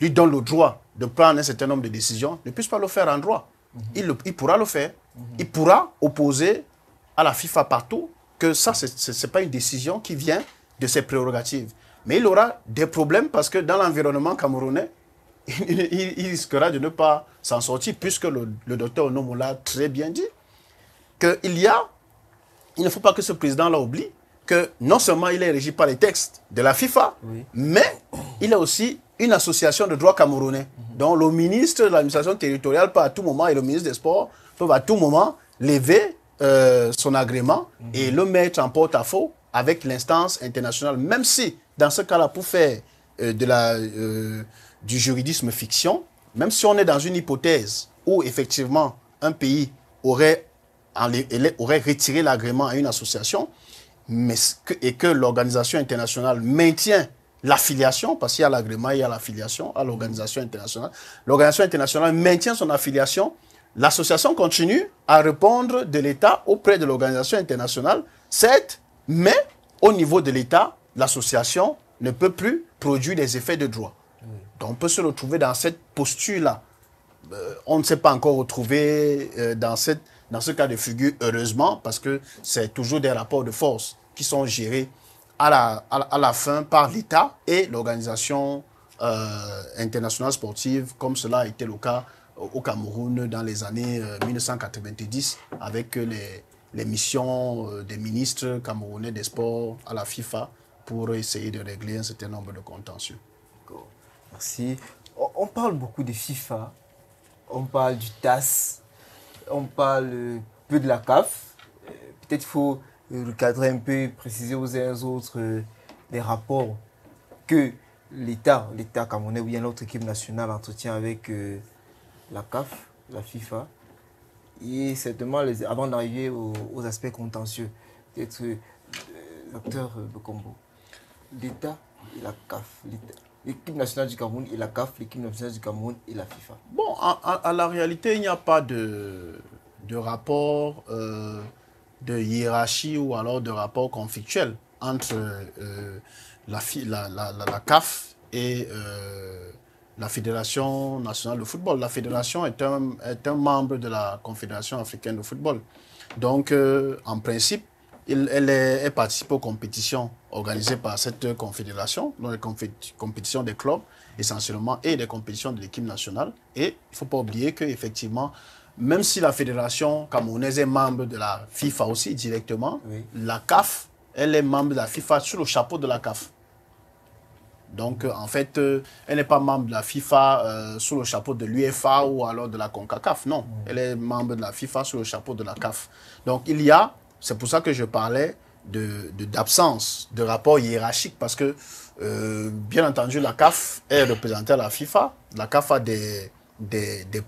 lui donnent le droit de prendre un certain nombre de décisions ne puisse pas le faire en droit. Il pourra le faire. Il pourra opposer à la FIFA partout que ça, ce n'est pas une décision qui vient de ses prérogatives. Mais il aura des problèmes parce que dans l'environnement camerounais, il risquera de ne pas s'en sortir, puisque le docteur Onomo l'a très bien dit, il ne faut pas que ce président-là oublie que non seulement il est régi par les textes de la FIFA, mais il a aussi une association de droit camerounais, dont le ministre de l'administration territoriale peut à tout moment, et le ministre des Sports peuvent à tout moment lever son agrément et le mettre en porte-à-faux avec l'instance internationale. Même si, dans ce cas-là, pour faire du juridisme fiction, même si on est dans une hypothèse où effectivement un pays aurait retiré l'agrément à une association, et que l'organisation internationale maintient l'affiliation, parce qu'il y a l'agrément, il y a l'affiliation à l'organisation internationale. L'organisation internationale maintient son affiliation. L'association continue à répondre de l'État auprès de l'organisation internationale, certes, mais au niveau de l'État, l'association ne peut plus produire des effets de droit. Donc on peut se retrouver dans cette posture-là. On ne s'est pas encore retrouvé dans ce cas de figure, heureusement, parce que c'est toujours des rapports de force qui sont gérés à la fin par l'État et l'organisation internationale sportive, comme cela a été le cas au Cameroun dans les années 1990, avec les missions des ministres camerounais des sports à la FIFA pour essayer de régler un certain nombre de contentieux. Merci. On parle beaucoup de FIFA, on parle du TAS, on parle peu de la CAF. Peut-être qu'il faut recadrer un peu, préciser aux uns aux autres les rapports que l'État camerounais ou bien notre équipe nationale entretient avec la CAF, la FIFA. Et certainement, avant d'arriver aux aspects contentieux, peut-être docteur Bekombo, l'État et la CAF, l'équipe nationale du Cameroun et la CAF, l'équipe nationale du Cameroun et la FIFA. Bon, à la réalité, il n'y a pas de rapport de hiérarchie ou alors de rapport conflictuel entre la CAF et la Fédération nationale de football. La Fédération est un membre de la Confédération africaine de football. Donc, en principe, elle participe aux compétitions organisées par cette confédération, dans les compétitions des clubs essentiellement et des compétitions de l'équipe nationale. Et il ne faut pas oublier qu'effectivement, même si la fédération camerounaise est membre de la FIFA aussi directement, la CAF, elle est membre de la FIFA sous le chapeau de la CAF. Donc, en fait, elle n'est pas membre de la FIFA sous le chapeau de l'UEFA ou alors de la CONCACAF. Non, elle est membre de la FIFA sous le chapeau de la CAF. Donc, c'est pour ça que je parlais d'absence de rapport hiérarchique, parce que, bien entendu, la CAF est représentée à la FIFA. La CAF a des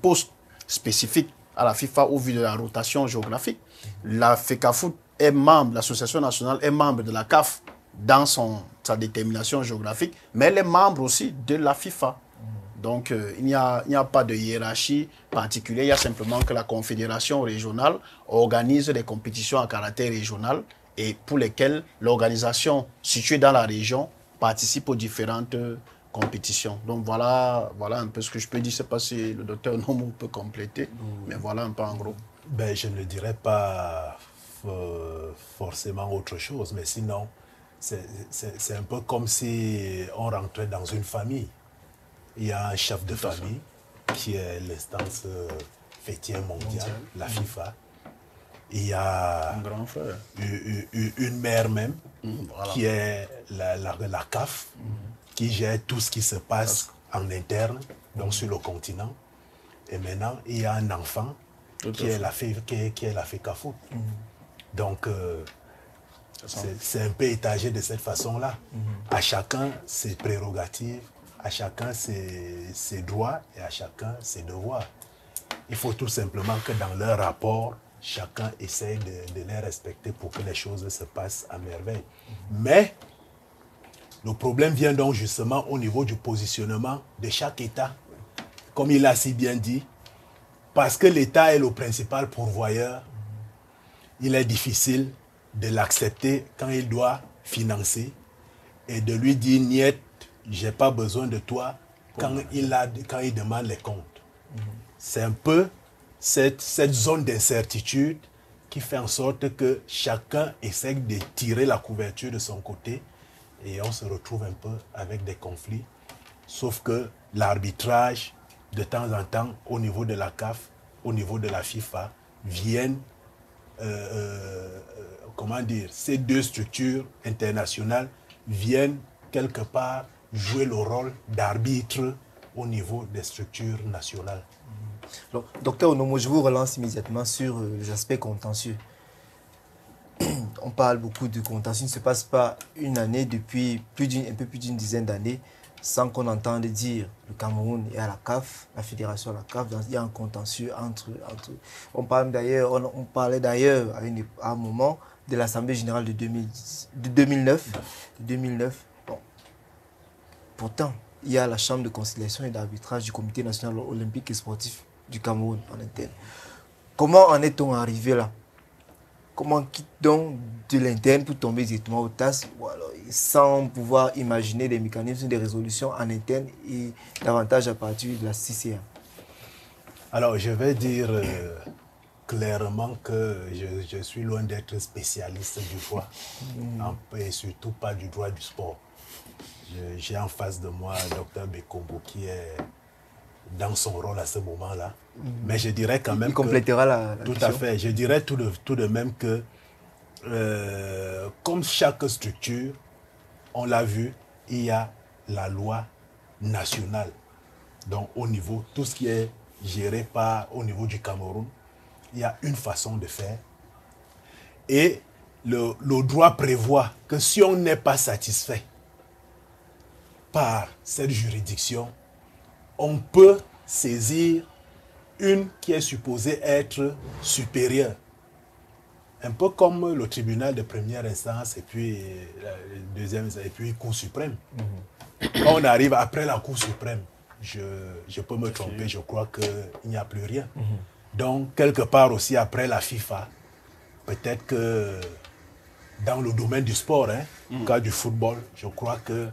postes spécifiques à la FIFA au vu de la rotation géographique. La FECAFOOT est membre, l'association nationale est membre de la CAF dans sa détermination géographique, mais elle est membre aussi de la FIFA. Donc, il n'y a pas de hiérarchie particulière, il y a simplement que la confédération régionale organise des compétitions à caractère régional et pour lesquelles l'organisation située dans la région participe aux différentes compétitions. Donc, voilà un peu ce que je peux dire. Je ne sais pas si le docteur Nomo peut compléter, mais voilà un peu en gros. Ben, je ne dirais pas forcément autre chose, mais sinon, c'est un peu comme si on rentrait dans une famille. Il y a un chef de famille qui est l'instance fêtière mondiale, la FIFA. Il y a Un grand frère. une mère même, Voilà. qui est la CAF, qui gère tout ce qui se passe en interne, donc sur le continent. Et maintenant, il y a un enfant qui est la FECAFOOT. Donc, c'est un peu étagé de cette façon-là. À chacun ses prérogatives, à chacun ses droits et à chacun ses devoirs. Il faut tout simplement que dans leur rapport, chacun essaye de les respecter pour que les choses se passent à merveille. Mais le problème vient donc justement au niveau du positionnement de chaque État. Comme il a si bien dit, parce que l'État est le principal pourvoyeur, il est difficile de l'accepter quand il doit financer et de lui dire « Niet, j'ai pas besoin de toi » quand il demande les comptes. C'est un peu cette zone d'incertitude qui fait en sorte que chacun essaie de tirer la couverture de son côté et on se retrouve un peu avec des conflits. Sauf que l'arbitrage, de temps en temps, au niveau de la CAF, au niveau de la FIFA, viennent, comment dire, ces deux structures internationales viennent quelque part jouer le rôle d'arbitre au niveau des structures nationales. Alors, docteur Onomo, je vous relance immédiatement sur les aspects contentieux. On parle beaucoup de contentieux. Il ne se passe pas une année depuis un peu plus d'une dizaine d'années sans qu'on entende dire le Cameroun est à la CAF, la fédération à la CAF, il y a un contentieux entre on parlait d'ailleurs à un moment de l'Assemblée générale de 2009. Bon. Pourtant, il y a la Chambre de conciliation et d'arbitrage du Comité national olympique et sportif du Cameroun en interne. Comment en est-on arrivé là? Comment quitte-t-on de l'interne pour tomber directement au TAS sans pouvoir imaginer des mécanismes de résolution en interne et davantage à partir de la CCA? Alors, je vais dire clairement que je suis loin d'être spécialiste du droit, et surtout pas du droit du sport. J'ai en face de moi Dr Bekombo qui est dans son rôle à ce moment-là. Mais je dirais quand même il complétera la tout question. à fait. Je dirais tout de même que comme chaque structure, on l'a vu, il y a la loi nationale. Donc au niveau, tout ce qui est géré au niveau du Cameroun, il y a une façon de faire. Et le droit prévoit que si on n'est pas satisfait par cette juridiction, on peut saisir une qui est supposée être supérieure. Un peu comme le tribunal de première instance et puis deuxième et puis Cour suprême. Quand on arrive après la Cour suprême, je peux me tromper, je crois qu'il n'y a plus rien. Donc, quelque part aussi après la FIFA, peut-être que dans le domaine du sport, au cas du football, je crois que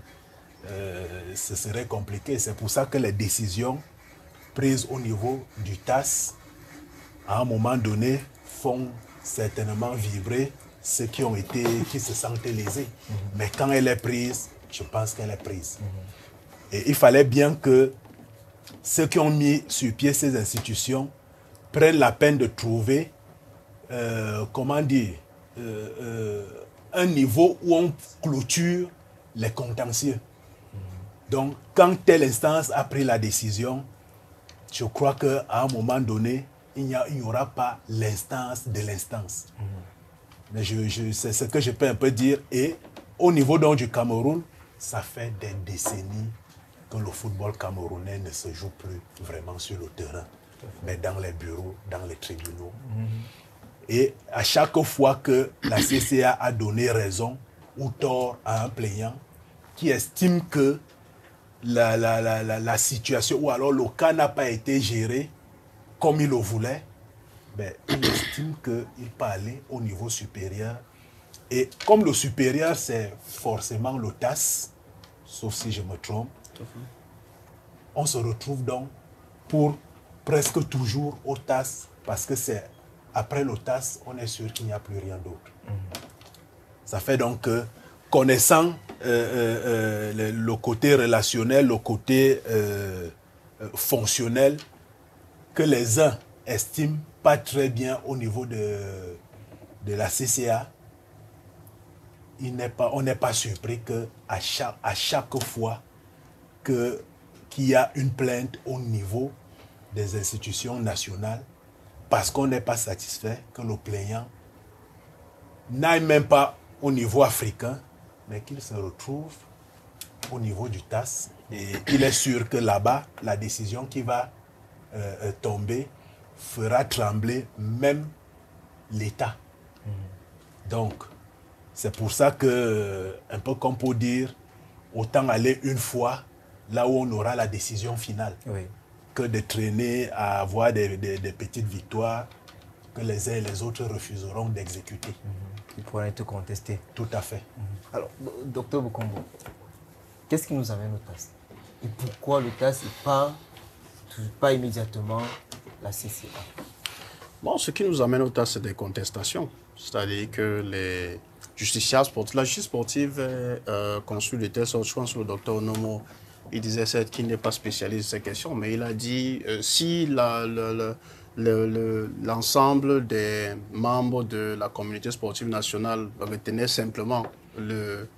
ce serait compliqué. C'est pour ça que les décisions prises au niveau du TAS, à un moment donné, font certainement vibrer ceux qui se sentent lésés. Mais quand elle est prise, je pense qu'elle est prise. Et il fallait bien que ceux qui ont mis sur pied ces institutions prennent la peine de trouver, comment dire, un niveau où on clôture les contentieux. Donc, quand telle instance a pris la décision, je crois qu'à un moment donné, il n'y aura pas l'instance de l'instance. Mais c'est ce que je peux un peu dire. Et au niveau donc du Cameroun, ça fait des décennies que le football camerounais ne se joue plus vraiment sur le terrain, mais dans les bureaux, dans les tribunaux. Et à chaque fois que la CCA a donné raison ou tort à un plaignant qui estime que la situation ou alors le cas n'a pas été géré comme il le voulait, ben, il estime qu'il peut aller au niveau supérieur. Et comme le supérieur, c'est forcément le TAS, sauf si je me trompe, on se retrouve donc pour presque toujours au TAS parce que c'est après l'OTAS, on est sûr qu'il n'y a plus rien d'autre. Ça fait donc que, connaissant le côté relationnel, le côté fonctionnel, que les uns estiment pas très bien au niveau de la CCA, on n'est pas surpris qu'à chaque fois qu'il y a une plainte au niveau des institutions nationales, parce qu'on n'est pas satisfait, que le plaignant n'aille même pas au niveau africain, mais qu'il se retrouve au niveau du TAS. Et il est sûr que là-bas, la décision qui va tomber fera trembler même l'État. Donc, c'est pour ça que, un peu comme pour dire, autant aller une fois là où on aura la décision finale, que de traîner à avoir des petites victoires que les uns et les autres refuseront d'exécuter. Ils pourraient être contestés. Tout à fait. Alors, docteur Bukombo, qu'est-ce qui nous amène au TAS? Et pourquoi le TAS et pas immédiatement la CCA? Bon, ce qui nous amène au TAS, c'est des contestations. C'est-à-dire que les justiciables sportifs, la justice sportive est construite de telle sorte, je pense que le docteur Onomo, il disait certes qu'il n'est pas spécialiste de ces questions, mais il a dit si l'ensemble des membres de la communauté sportive nationale retenaient simplement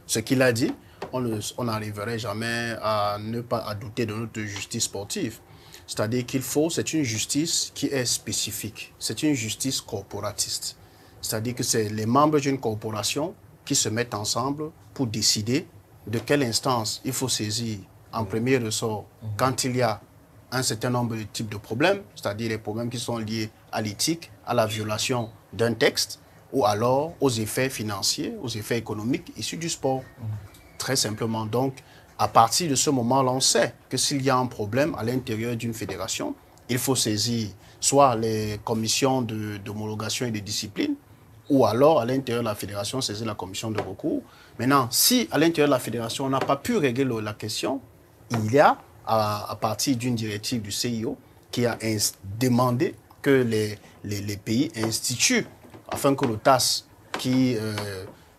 ce qu'il a dit, on n'arriverait jamais à ne pas douter de notre justice sportive. C'est-à-dire c'est une justice qui est spécifique, c'est une justice corporatiste. C'est-à-dire que c'est les membres d'une corporation qui se mettent ensemble pour décider de quelle instance il faut saisir en premier ressort quand il y a un certain nombre de types de problèmes, c'est-à-dire les problèmes qui sont liés à l'éthique, à la violation d'un texte, ou alors aux effets financiers, aux effets économiques issus du sport. Très simplement. Donc, à partir de ce moment-là, on sait que s'il y a un problème à l'intérieur d'une fédération, il faut saisir soit les commissions d'homologation et de discipline, ou alors à l'intérieur de la fédération, saisir la commission de recours. Maintenant, si à l'intérieur de la fédération, on n'a pas pu régler la question, il y a, à partir d'une directive du CIO, qui a demandé que les pays instituent, afin que le TAS, qui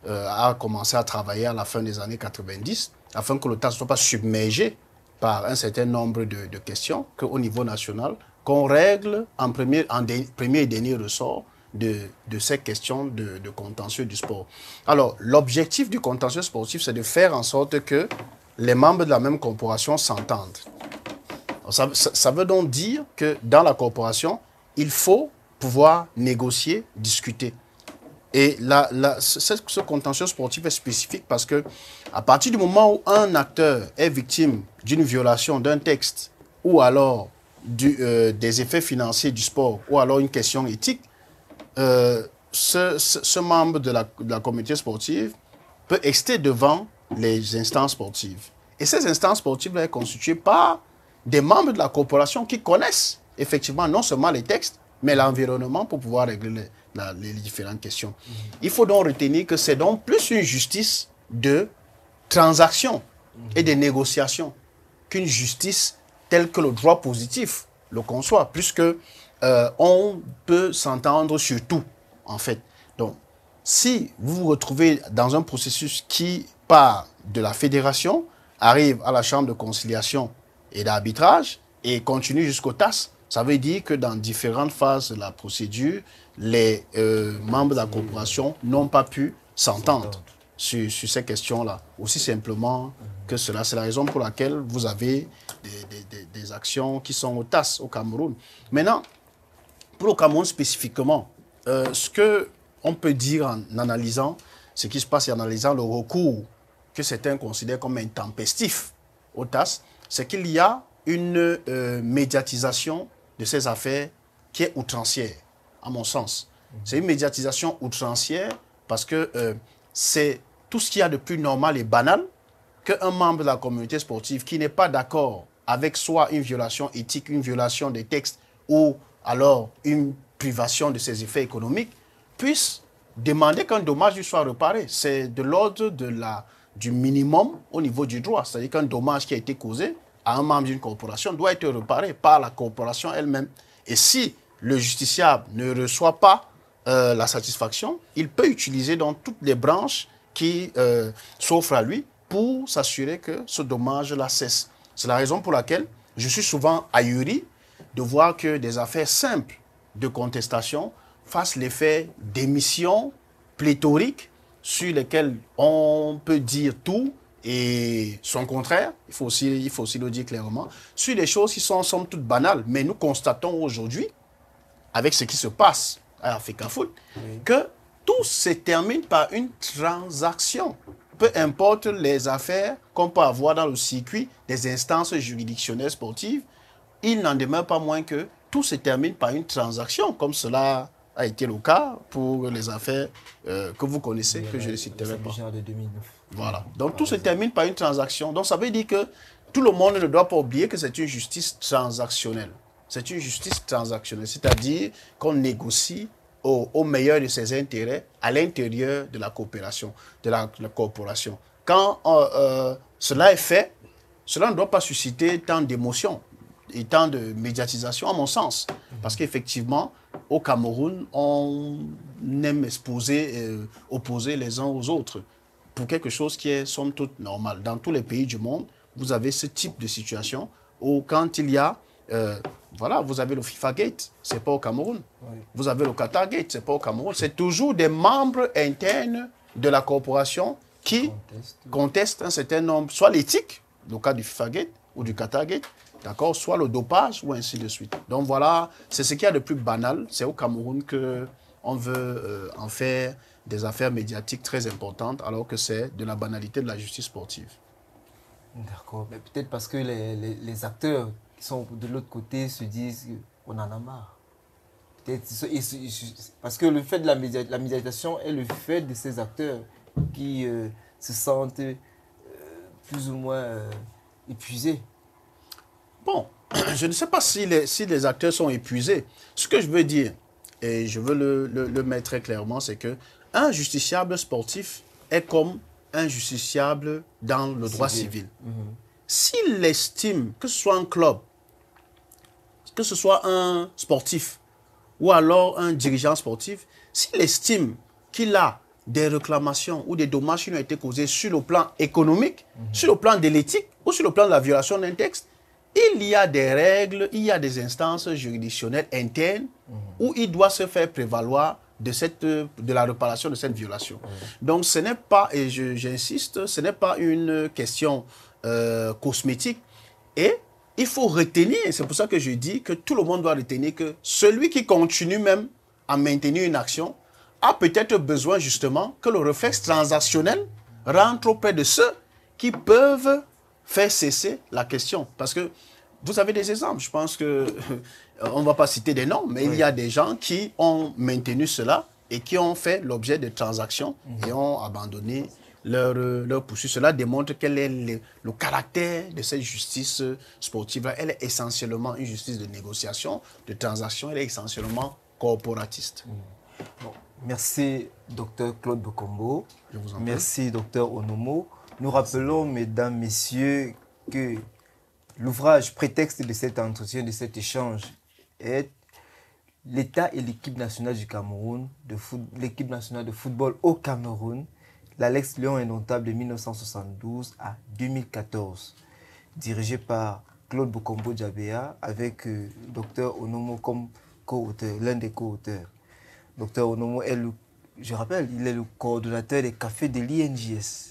a commencé à travailler à la fin des années 90, afin que le TAS ne soit pas submergé par un certain nombre de questions, qu'au niveau national, qu'on règle en premier et dernier ressort de ces questions de contentieux du sport. Alors, l'objectif du contentieux sportif, c'est de faire en sorte que les membres de la même corporation s'entendent. Ça veut donc dire que dans la corporation, il faut pouvoir négocier, discuter. Et ce contentieux sportif est spécifique parce que à partir du moment où un acteur est victime d'une violation d'un texte ou alors des effets financiers du sport ou alors une question éthique, ce membre de la communauté sportive peut exciter devant les instances sportives. Et ces instances sportives sont constituées par des membres de la corporation qui connaissent effectivement non seulement les textes, mais l'environnement pour pouvoir régler les différentes questions. Il faut donc retenir que c'est donc plus une justice de transaction et de négociation qu'une justice telle que le droit positif le conçoit, puisque on peut s'entendre sur tout, en fait. Donc, si vous vous retrouvez dans un processus qui part de la fédération, arrive à la chambre de conciliation et d'arbitrage et continue jusqu'au TAS, ça veut dire que dans différentes phases de la procédure, les membres de la corporation n'ont pas pu s'entendre sur ces questions-là. Aussi simplement que cela. C'est la raison pour laquelle vous avez des actions qui sont au TAS, au Cameroun. Maintenant, pour le Cameroun spécifiquement, ce qu'on peut dire en analysant ce qui se passe et en analysant le recours que certains considèrent comme intempestif au TAS, c'est qu'il y a une médiatisation de ces affaires qui est outrancière, à mon sens. C'est une médiatisation outrancière parce que c'est tout ce qu'il y a de plus normal et banal qu'un membre de la communauté sportive qui n'est pas d'accord avec soit une violation éthique, une violation des textes ou alors une privation de ses effets économiques puisse demander qu'un dommage lui soit réparé. C'est de l'ordre du minimum au niveau du droit. C'est-à-dire qu'un dommage qui a été causé à un membre d'une corporation doit être réparé par la corporation elle-même. Et si le justiciable ne reçoit pas la satisfaction, il peut utiliser dans toutes les branches qui s'offrent à lui pour s'assurer que ce dommage-là cesse. C'est la raison pour laquelle je suis souvent ahuri de voir que des affaires simples de contestation fassent l'effet d'émissions pléthoriques sur lesquelles on peut dire tout et son contraire, il faut aussi le dire clairement, sur des choses qui sont somme toute banales. Mais nous constatons aujourd'hui, avec ce qui se passe à Africa Foot, que tout se termine par une transaction. Peu importe les affaires qu'on peut avoir dans le circuit des instances juridictionnelles sportives, il n'en demeure pas moins que tout se termine par une transaction, comme cela a été le cas pour les affaires que vous connaissez, que je ne citerai pas. De 2009. Voilà. Donc tout se termine par une transaction. Donc ça veut dire que tout le monde ne doit pas oublier que c'est une justice transactionnelle. C'est une justice transactionnelle, c'est-à-dire qu'on négocie au meilleur de ses intérêts à l'intérieur de la coopération, de la corporation. Quand cela est fait, cela ne doit pas susciter tant d'émotions et tant de médiatisation, à mon sens. Parce qu'effectivement, au Cameroun, on aime opposer les uns aux autres pour quelque chose qui est somme toute normal. Dans tous les pays du monde, vous avez ce type de situation où quand il y a, voilà, vous avez le FIFA Gate, c'est pas au Cameroun. Oui. Vous avez le Qatar Gate, c'est pas au Cameroun. C'est toujours des membres internes de la corporation qui contestent un certain nombre, soit l'éthique, le cas du FIFA Gate ou du Qatar Gate, d'accord, soit le dopage ou ainsi de suite. Donc voilà, c'est ce qu'il y a de plus banal. C'est au Cameroun qu'on veut en faire des affaires médiatiques très importantes, alors que c'est de la banalité de la justice sportive. D'accord, mais peut-être parce que les acteurs qui sont de l'autre côté se disent qu'on en a marre. Peut-être parce que le fait de la médiatisation est le fait de ces acteurs qui se sentent plus ou moins épuisés. Bon, je ne sais pas si les acteurs sont épuisés. Ce que je veux dire, et je veux le mettre très clairement, c'est qu'un justiciable sportif est comme un justiciable dans le droit civil. S'il estime que ce soit un club, que ce soit un sportif ou alors un dirigeant sportif, s'il estime qu'il a des réclamations ou des dommages qui ont été causés sur le plan économique, sur le plan de l'éthique ou sur le plan de la violation d'un texte, il y a des règles, il y a des instances juridictionnelles internes où il doit se faire prévaloir de la réparation de cette violation. Donc ce n'est pas, et j'insiste, ce n'est pas une question cosmétique. Et il faut retenir, c'est pour ça que je dis que tout le monde doit retenir que celui qui continue même à maintenir une action a peut-être besoin justement que le réflexe transactionnel rentre auprès de ceux qui peuvent faire cesser la question. Parce que vous avez des exemples, je pense que on ne va pas citer des noms, mais il y a des gens qui ont maintenu cela et qui ont fait l'objet de transactions et ont abandonné leur poursuite. Cela démontre quel est le caractère de cette justice sportive. Elle est essentiellement une justice de négociation, de transaction, elle est essentiellement corporatiste. Bon, merci, Dr Claude Bokombo. Je vous en prie. Merci, Dr Onomo. Nous rappelons, mesdames, messieurs, que l'ouvrage prétexte de cet entretien, de cet échange, est l'État et l'équipe nationale du Cameroun, l'équipe nationale de football au Cameroun, l'Alex Lion indomptable de 1972 à 2014, dirigé par Claude Bokombo Djabéa, avec Dr Onomo comme co-auteur, l'un des co-auteurs. Dr Onomo est je rappelle, il est le coordonnateur des cafés de l'INJS.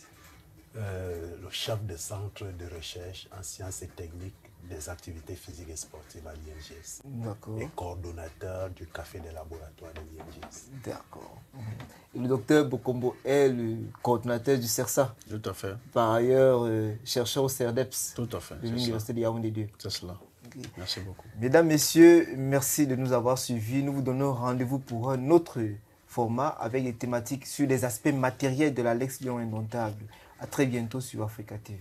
Le chef de centre de recherche en sciences et techniques des activités physiques et sportives à l'INJS. D'accord. Et coordonnateur du café des laboratoires de l'INJS. D'accord. Et le docteur Bokombo est le coordonnateur du CERSA. Tout à fait. Par ailleurs, chercheur au CERDEPS. Tout à fait. De l'Université de Yaoundé 2. C'est cela. Okay. Merci beaucoup. Mesdames, Messieurs, merci de nous avoir suivis. Nous vous donnons rendez-vous pour un autre format avec des thématiques sur les aspects matériels de l'Alex Lion indomptable. À très bientôt sur Africa TV.